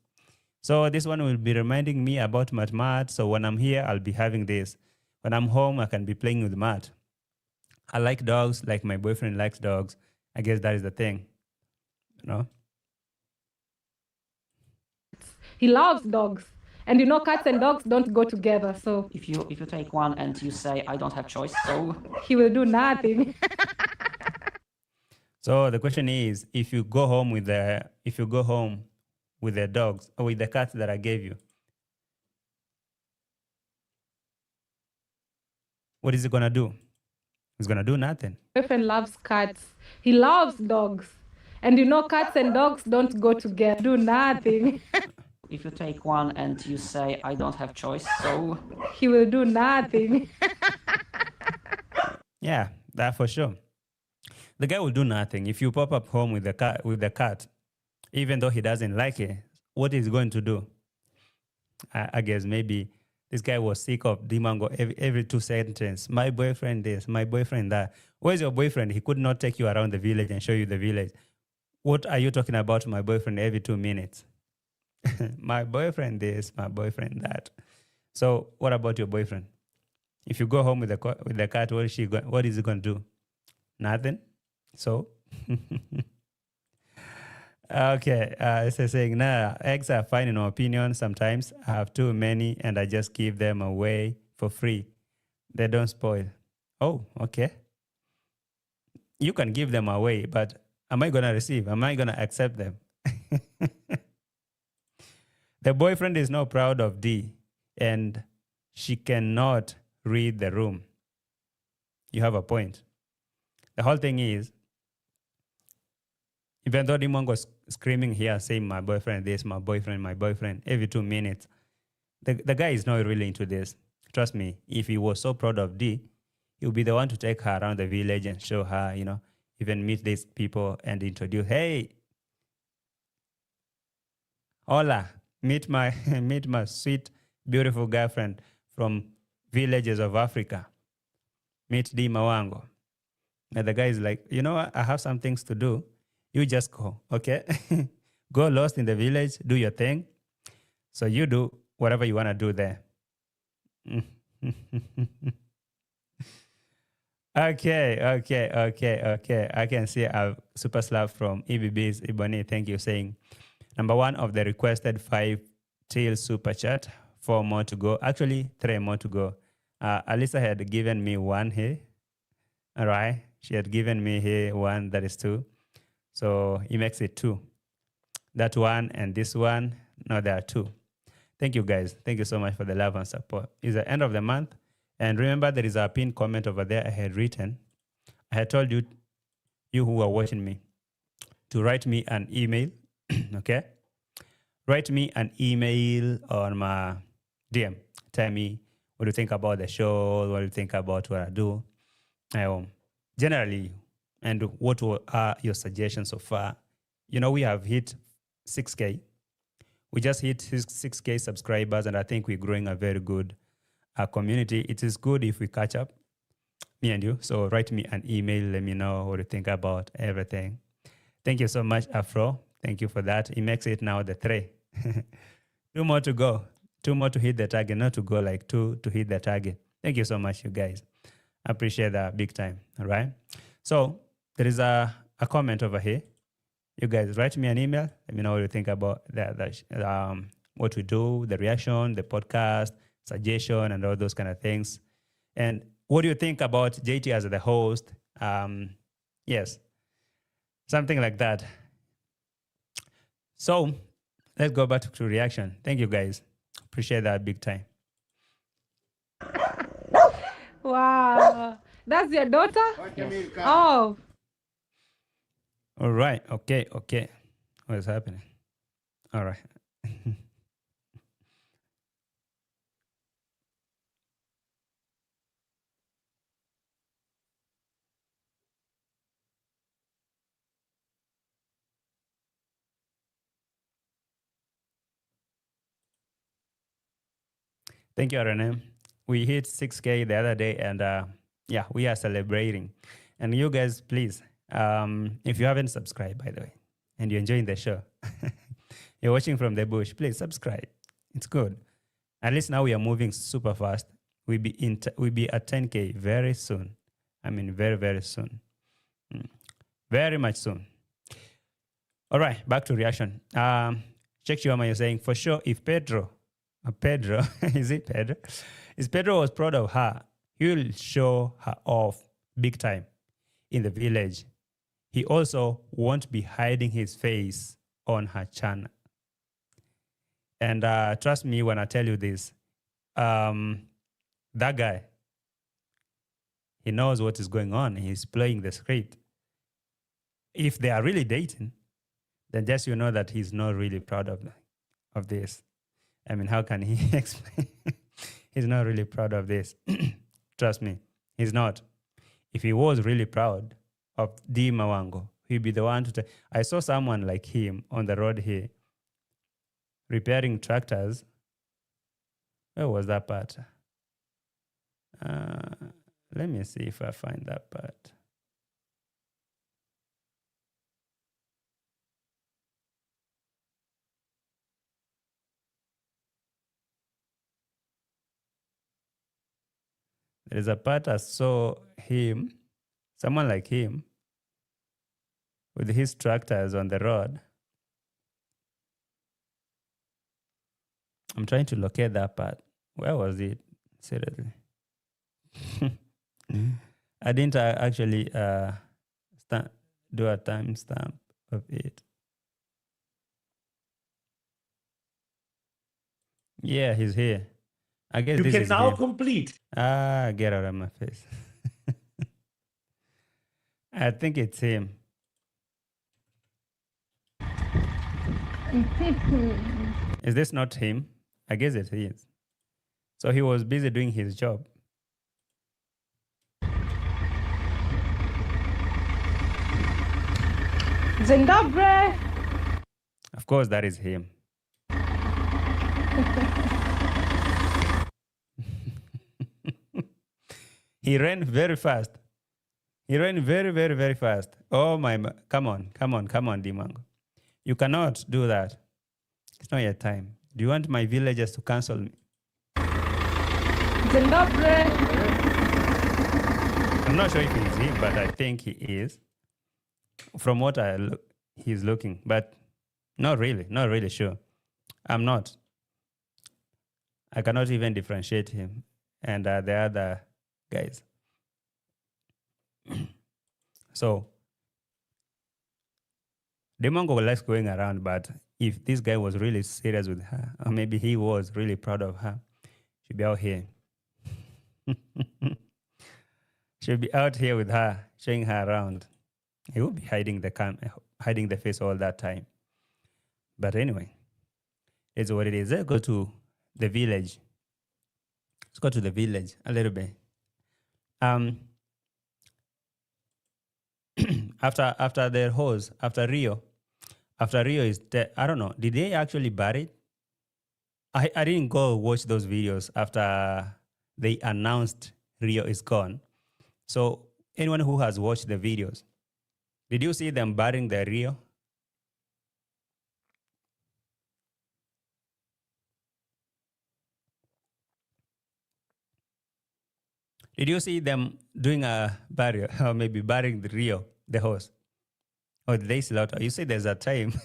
So this one will be reminding me about Mat. So when I'm here, I'll be having this. When I'm home, I can be playing with Mat. I like dogs, like my boyfriend likes dogs. I guess that is the thing, you know? he loves dogs. And you know, cats and dogs don't go together. So If you take one and you say I don't have choice, so he will do nothing. So the question is, if you go home with the dogs or with the cats that I gave you, what is it gonna do? It's gonna do nothing. Boyfriend loves cats. He loves dogs. And you know, cats and dogs don't go together. Do nothing. if you take one and you say I don't have choice, so he will do nothing. Yeah, that for sure. The guy will do nothing. If you pop up home with the cat, even though he doesn't like it, what is he going to do? I guess maybe this guy was sick of Dee Mwango every 2 sentences. My boyfriend this, my boyfriend that. Where's your boyfriend? He could not take you around the village and show you the village. What are you talking about, my boyfriend, every 2 minutes? My boyfriend this, my boyfriend that. So what about your boyfriend? If you go home with the cat, what is he going to do? Nothing. So, okay. It's saying, nah, eggs are fine in my opinion. Sometimes I have too many and I just give them away for free. They don't spoil. Oh, okay. You can give them away, but am I going to receive? Am I going to accept them? The boyfriend is not proud of Dee and she cannot read the room. You have a point. The whole thing is, even though Dee Mwango was screaming here, saying, my boyfriend this, my boyfriend, every 2 minutes, the guy is not really into this. Trust me, if he was so proud of Dee, he would be the one to take her around the village and show her, even meet these people and introduce, hey, hola, meet my sweet, beautiful girlfriend from villages of Africa. Meet Dee Mwango. And the guy is like, you know what? I have some things to do. You just go, okay? Go lost in the village, do your thing. So you do whatever you want to do there. Okay. I can see a super slap from EBB's Iboni. Thank you, saying, number one of the requested 5 till super chat, 4 more to go. Actually, 3 more to go. Alyssa had given me 1 here. All right. She had given me here 1, that is 2. So it makes it 2. That one and this one, no, there are 2. Thank you, guys. Thank you so much for the love and support. It's the end of the month. And remember, there is a pinned comment over there I had written. I had told you who are watching me, to write me an email, okay? Write me an email on my DM. Tell me what do you think about the show, what do you think about what I do. Generally, and what are your suggestions so far? We have hit 6K. We just hit 6K subscribers, and I think we're growing a very good community. It is good if we catch up, me and you. So write me an email. Let me know what you think about everything. Thank you so much, Afro. Thank you for that. It makes it now the 3. 2 more to go. 2 more to hit the target, not to go like 2 to hit the target. Thank you so much, you guys. I appreciate that big time. All right. So there is a comment over here. You guys write me an email. Let me know what you think about what we do, the reaction, the podcast, suggestion, and all those kind of things. And what do you think about JT as the host? Yes, something like that. So let's go back to reaction. Thank you, guys. Appreciate that big time. Wow. That's your daughter? Yes. Oh. All right. Okay. What is happening? All right. Thank you, RNM. We hit 6K the other day, and we are celebrating. And you guys, please, if you haven't subscribed, by the way, and you're enjoying the show, you're watching from the bush, please subscribe. It's good. At least now we are moving super fast. We'll be at 10K very soon. I mean, very, very soon. Very much soon. All right, back to reaction. Check Chioma, you're saying, for sure, if Pedro, is it Pedro? If Pedro was proud of her, he will show her off big time in the village. He also won't be hiding his face on her channel. And trust me when I tell you this, that guy, he knows what is going on. He's playing the script. If they are really dating, then just know that he's not really proud of this. I mean, how can he explain? He's not really proud of this. Trust me, he's not. If he was really proud of Dee Mwango, he'd be the one to I saw someone like him on the road here repairing tractors. Where was that part? Let me see if I find that part. There is a part I saw him, someone like him, with his tractors on the road. I'm trying to locate that part. Where was it? Seriously. I didn't actually do a timestamp of it. Yeah, he's here. I guess You this can is now him. complete. Get out of my face. I think it's him. Is this not him? I guess it is. So he was busy doing his job. Zimbabwe. Of course, that is him. He ran very fast. He ran very, very, very fast. Oh my, come on, Dee Mwango. You cannot do that. It's not your time. Do you want my villagers to cancel me? Zimbabwe. I'm not sure if he's him, but I think he is. From what he's looking, but not really sure. I'm not. I cannot even differentiate him and the other guys. So, Dee Mwango likes going around, but if this guy was really serious with her, or maybe he was really proud of her, she'd be out here. She'll be out here with her, showing her around. He will be hiding the face all that time. But anyway, it's what it is. Let's go to the village Let's go to the village a little bit. Um, after their horse, after Rio is dead. I don't know. Did they actually bury it? I didn't go watch those videos after they announced Rio is gone. So anyone who has watched the videos, did you see them burying the Rio? Did you see them doing a burial or maybe burying the Rio, the horse? Or did they slaughter? You see, there's a time.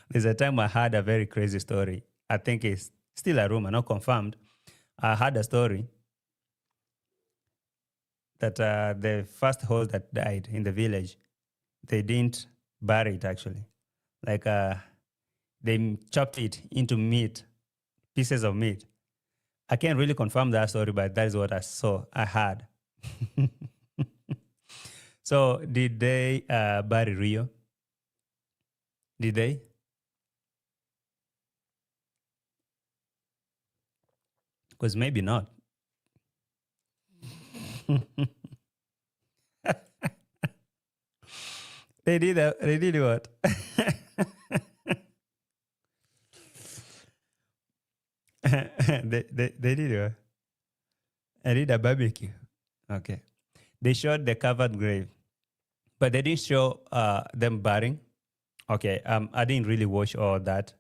There's a time I had a very crazy story. I think it's still a rumor, not confirmed. I had a story that the first horse that died in the village, they didn't bury it actually. Like they chopped it into meat, pieces of meat. I can't really confirm that story, but that is what I saw, I had. So did they bury Rio? Did they? Because maybe not. They did what? they did what? I did a barbecue. Okay. They showed the covered grave, but they didn't show them burying. Okay. I didn't really watch all that.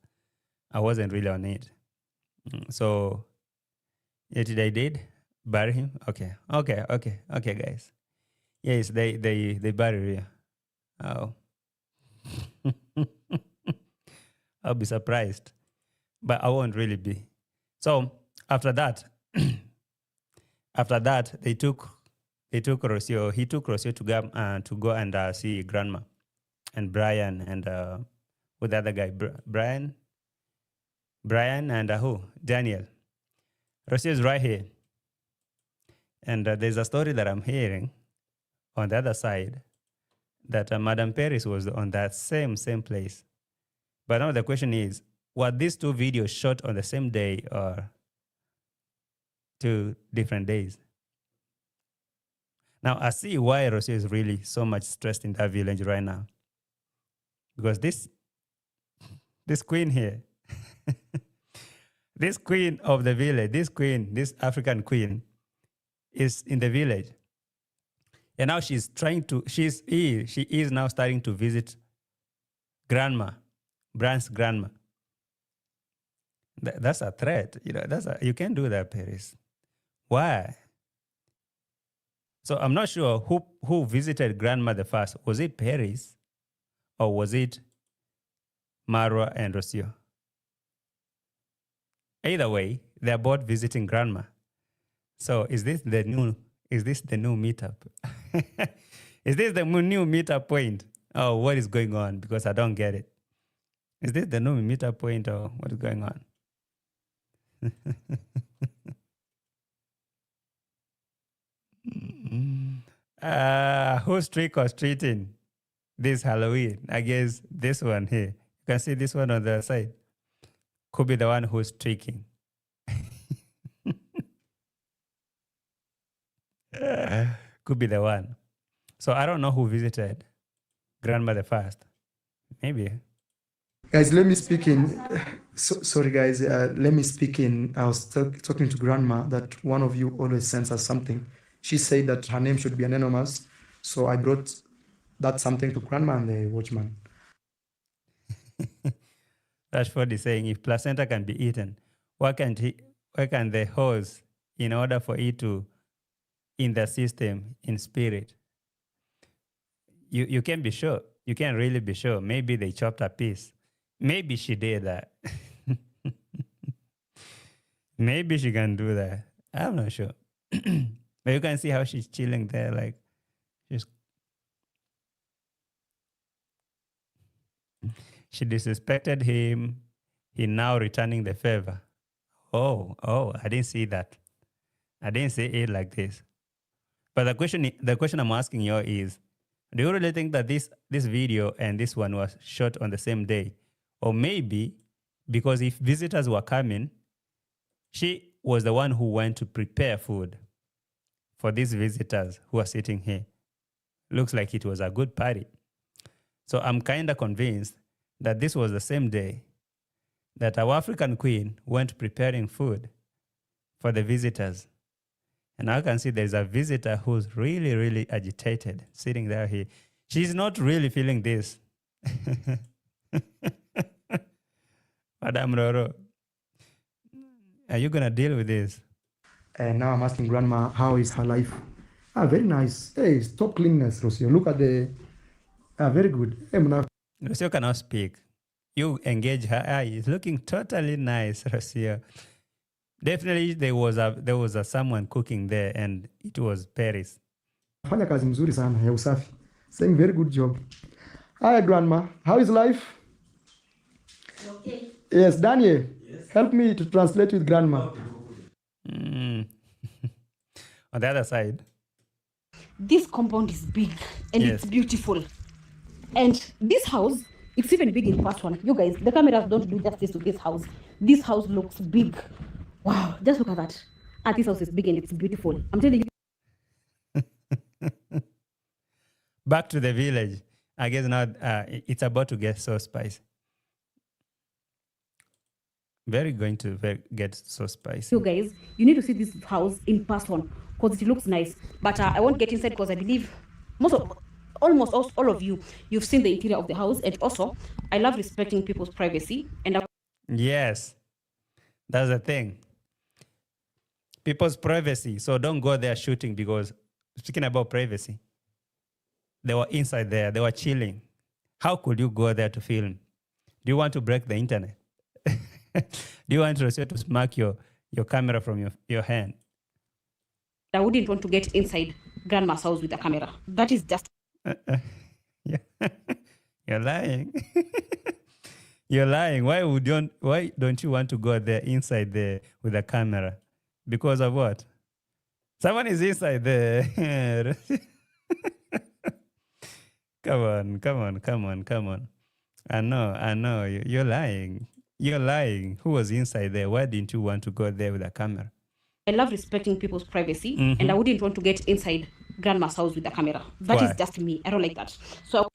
I wasn't really on it. So yeah, they did bury him. Okay, guys. Yes, they bury him. Oh, I'll be surprised, but I won't really be. So after that, they took Rocio. He took Rocio to go and see grandma and Brian and with the other guy, Brian and who? Daniel. Rocio is right here. And there's a story that I'm hearing on the other side that Madam Peris was on that same place. But now the question is, were these two videos shot on the same day or 2 different days? Now, I see why Rocio is really so much stressed in that village right now. Because this queen here, this queen of the village, this African queen, is in the village. And now she is now starting to visit Brian's grandma. That's a threat. You can't do that, Peris. Why? So I'm not sure who visited grandmother first. Was it Peris or was it Marwa and Rocio? Either way, they're both visiting grandma. So is this the new meetup? Is this the new meetup point? Oh, what is going on? Because I don't get it. Is this the new meetup point or what is going on? Who's trick or treating this Halloween? I guess this one here. You can see this one on the side. Could be the one who's tricking. Could be the one. So I don't know who visited grandmother first. Maybe. Guys, let me speak in. Sorry, guys. Let me speak in. I was talking to grandma that one of you always sends us something. She said that her name should be anonymous. So I brought that something to grandma and the watchman. Rashford is saying if placenta can be eaten, why can the horse, in order for it to in the system in spirit? You can't be sure. You can't really be sure. Maybe they chopped a piece. Maybe she did that. Maybe she can do that. I'm not sure. But you can see how she's chilling there, like she disrespected him. He now returning the favor. Oh, I didn't see that. I didn't see it like this. But the question I'm asking you is, do you really think that this video and this one was shot on the same day? Or maybe because if visitors were coming, she was the one who went to prepare food for these visitors who are sitting here. Looks like it was a good party. So I'm kind of convinced that this was the same day that our African queen went preparing food for the visitors. And I can see there's a visitor who's really, really agitated sitting there here. She's not really feeling this. Madame Roro, are you going to deal with this? And now I'm asking Grandma, how is her life? Very nice. Hey, stop cleanness, Rocio. Look at the... very good. Hey, Rocio cannot speak. You engage her. It's looking totally nice, Rocio. Definitely there was a someone cooking there, and it was Peris. Fanya kazi mzuri sana ya usafi. Saying very good job. Hi, Grandma. How is life? Okay. Yes, Daniel. Yes. Help me to translate with Grandma. On the other side. This compound is big and Yes. it's beautiful. And this house, it's even big in person. You guys, the cameras don't do justice to this house. This house looks big. Wow, just look at that. This house is big and it's beautiful. I'm telling you. Back to the village. I guess now it's about to get so spicy. Get so spicy. You guys, you need to see this house in person because it looks nice. But I won't get inside because I believe almost all of you, you've seen the interior of the house. And also, I love respecting people's privacy. And Yes, that's the thing. People's privacy. So don't go there shooting, because speaking about privacy, they were inside there. They were chilling. How could you go there to film? Do you want to break the internet? Do you want Rocio to smack your camera from your hand? I wouldn't want to get inside Grandma's house with a camera. That is just... Yeah. You're lying. You're lying. Why don't you want to go there inside there with a camera? Because of what? Someone is inside there. Come on. I know. You're lying. You're lying. Who was inside there? Why didn't you want to go there with a camera? I love respecting people's privacy, and I wouldn't want to get inside Grandma's house with a camera. That Why? is just me. I don't like that. So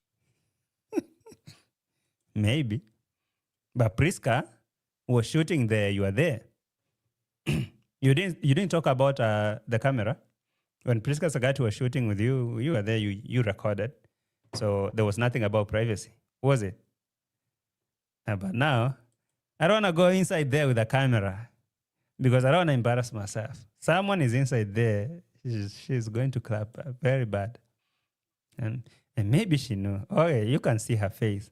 Maybe. But Priska was shooting there. You were there. You didn't talk about the camera. When Priska Sagati was shooting with you, you were there. You recorded. So there was nothing about privacy, was it? But now, I don't want to go inside there with a camera because I don't want to embarrass myself. Someone is inside there. She's going to clap very bad. And maybe she knew. Oh, yeah, you can see her face.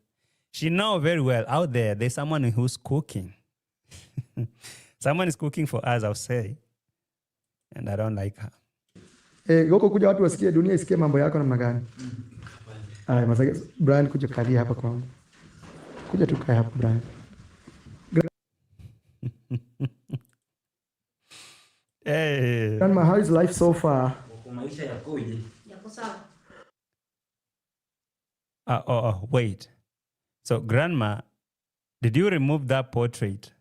She knows very well out there's someone who's cooking. Someone is cooking for us, I'll say. And I don't like her. Yoko kuja watu wasikie dunia isikie mambo yako namna gani? Masake Brian kuja kalia hapa kwangu. Kuja tukae hapa Brian. Hey. Grandma, how is life so far? Maisha yakoje? Yako sawa. Wait. So, Grandma, did you remove that portrait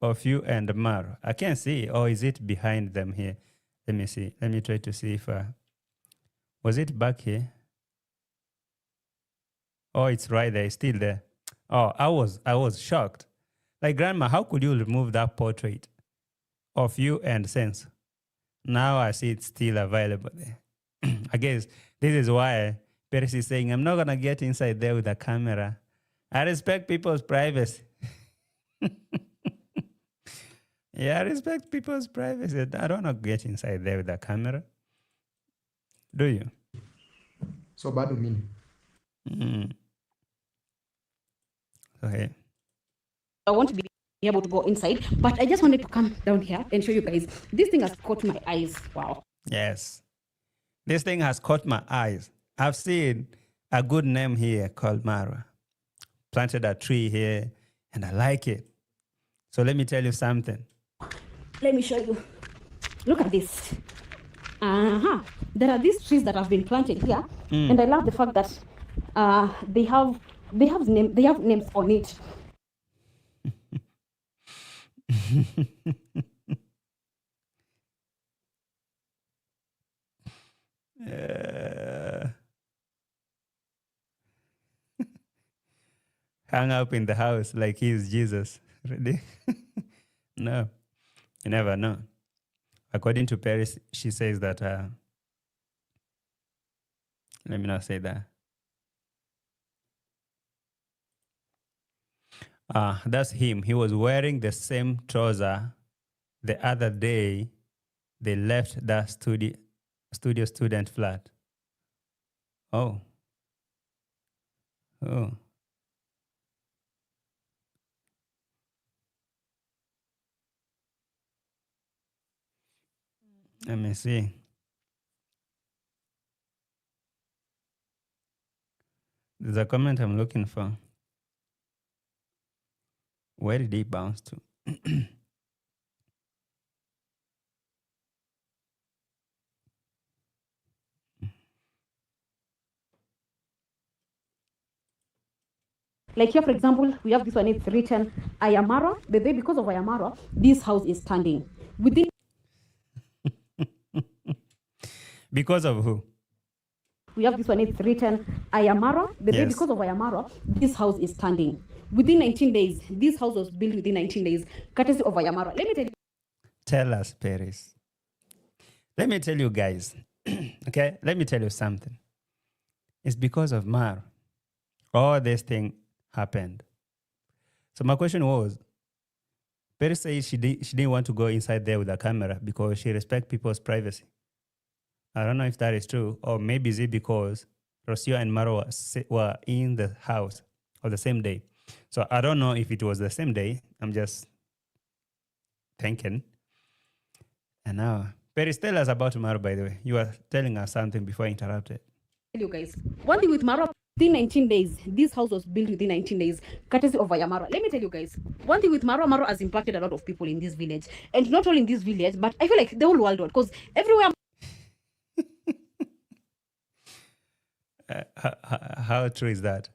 of you and Marwa? I can't see. Or is it behind them here? Let me see. Let me try to see if... was it back here? Oh, it's right there. It's still there. Oh, I was shocked. Like, Grandma, how could you remove that portrait of you and Sense? Now I see it's still available there. I guess this is why Peris is saying, I'm not going to get inside there with a camera. I respect people's privacy. Yeah, I respect people's privacy. I don't want to get inside there with a camera. Do you? So bado mimi. Okay. I want to be able to go inside, but I just wanted to come down here and show you guys. This thing has caught my eyes. Wow. Yes. This thing has caught my eyes. I've seen a good name here called Marwa. Planted a tree here, and I like it. So let me tell you something. Let me show you. Look at this. There are these trees that have been planted here, and I love the fact that they have names on it. Uh, hung up in the house like he's Jesus. Really? No, you never know. According to Peris, she says that, let me not say that. That's him. He was wearing the same trouser the other day they left the studio student flat. Oh. Oh. Let me see. There's a comment I'm looking for. Where did he bounce to? Like here, for example, we have this one. It's written Ayamara. The day because of Ayamara, this house is standing. Within Because of who? we have this one. It's written Ayamara. The day Yes. because of Ayamara, this house is standing. Within 19 days, this house was built within 19 days, courtesy of Ayamara. Let me tell you. Tell us, Peris. Let me tell you guys, okay? Let me tell you something. It's because of Mar. All this thing happened. So my question was, Peris said she didn't want to go inside there with a camera because she respects people's privacy. I don't know if that is true, or maybe is it because Rocio and Marwa were in the house on the same day. So I don't know if it was the same day. I'm just thinking. And now, Peris, tell us about Marwa, by the way. You were telling us something before I interrupted. Tell you guys, one thing with Marwa, within 19 days, this house was built within 19 days, courtesy of Ayamara. Let me tell you guys, one thing with Marwa has impacted a lot of people in this village. And not only in this village, but I feel like the whole world, because everywhere How true is that?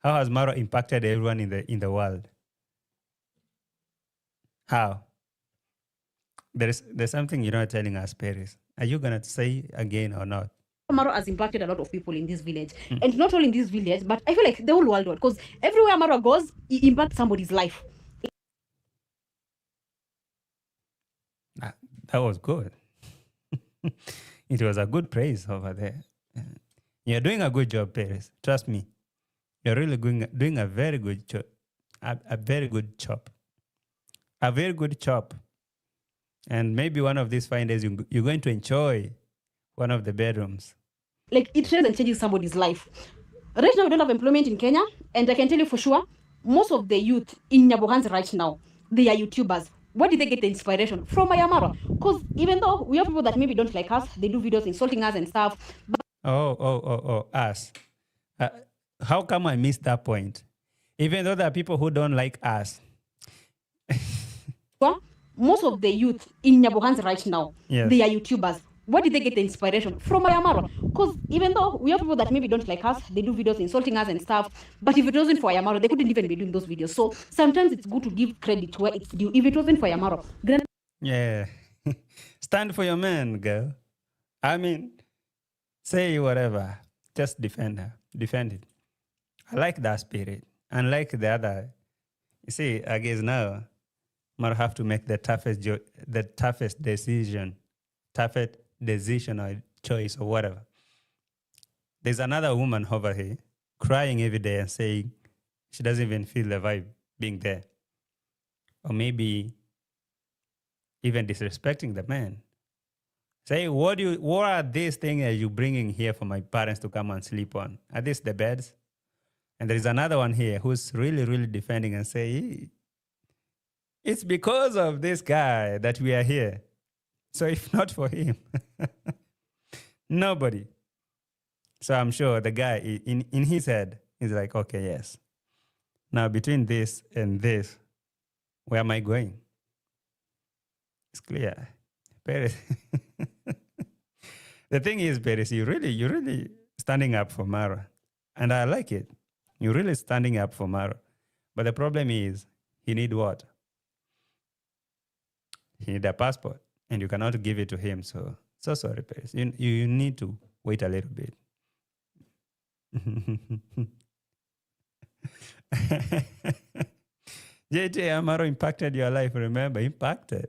How has Marwa impacted everyone in the world? How? There's something you're not telling us, Peris. Are you gonna say again or not? Marwa has impacted a lot of people in this village. And not only in this village, but I feel like the whole world, because everywhere Marwa goes, it impacts somebody's life. That was good. It was a good praise over there. You're doing a good job, Peris. Trust me. You're really doing a very good job. A very good job. A very good job. And maybe one of these fine days, you're going to enjoy one of the bedrooms. Like, it really changes somebody's life. Right now, we don't have employment in Kenya, and I can tell you for sure, most of the youth in Nyabohan's right now, they are YouTubers. Where did they get the inspiration? From Ayamara. Because even though we have people that maybe don't like us, they do videos insulting us and stuff. But Us. How come I missed that point? Even though there are people who don't like us. most of the youth in Nyabohan's right now, Yes. they are YouTubers. Where did they get the inspiration? From Ayamara. Because even though we have people that maybe don't like us, they do videos insulting us and stuff. But if it wasn't for Ayamara, they couldn't even be doing those videos. So sometimes it's good to give credit where it's due. If it wasn't for Ayamara, Yeah. Stand for your man, girl. I mean, say whatever. Just defend her. Defend it. I like that spirit. Unlike the other. You see, I guess now, might have to make the toughest decision. Toughest decision or choice or whatever. There's another woman over here crying every day and saying she doesn't even feel the vibe being there. Or maybe even disrespecting the man. Say, what are these things that you bringing here for my parents to come and sleep on? Are these the beds? And there is another one here who's really, really defending and say, it's because of this guy that we are here. So if not for him, nobody. So I'm sure the guy in his head is like, okay, yes. Now between this and this, where am I going? It's clear. Peris. The thing is, Peris, you're really standing up for Marwa. And I like it. You're really standing up for Marwa. But the problem is, he need what? He need a passport. And you cannot give it to him. So sorry, Peris. You need to wait a little bit. JJ Amaro impacted your life, remember? Impacted.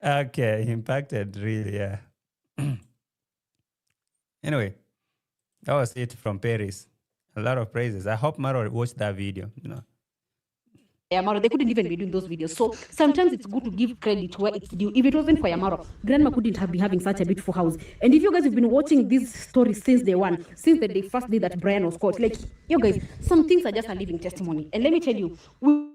Okay, impacted, really, yeah. Anyway, that was it from Peris. A lot of praises. I hope Maro watched that video, you know. Yamaro, they couldn't even be doing those videos. So sometimes it's good to give credit where it's due. If it wasn't for Yamaro, Grandma couldn't have been having such a beautiful house. And if you guys have been watching these stories since day one, since the day first day that Brian was caught, like, you guys, some things are just a living testimony. And let me tell you, we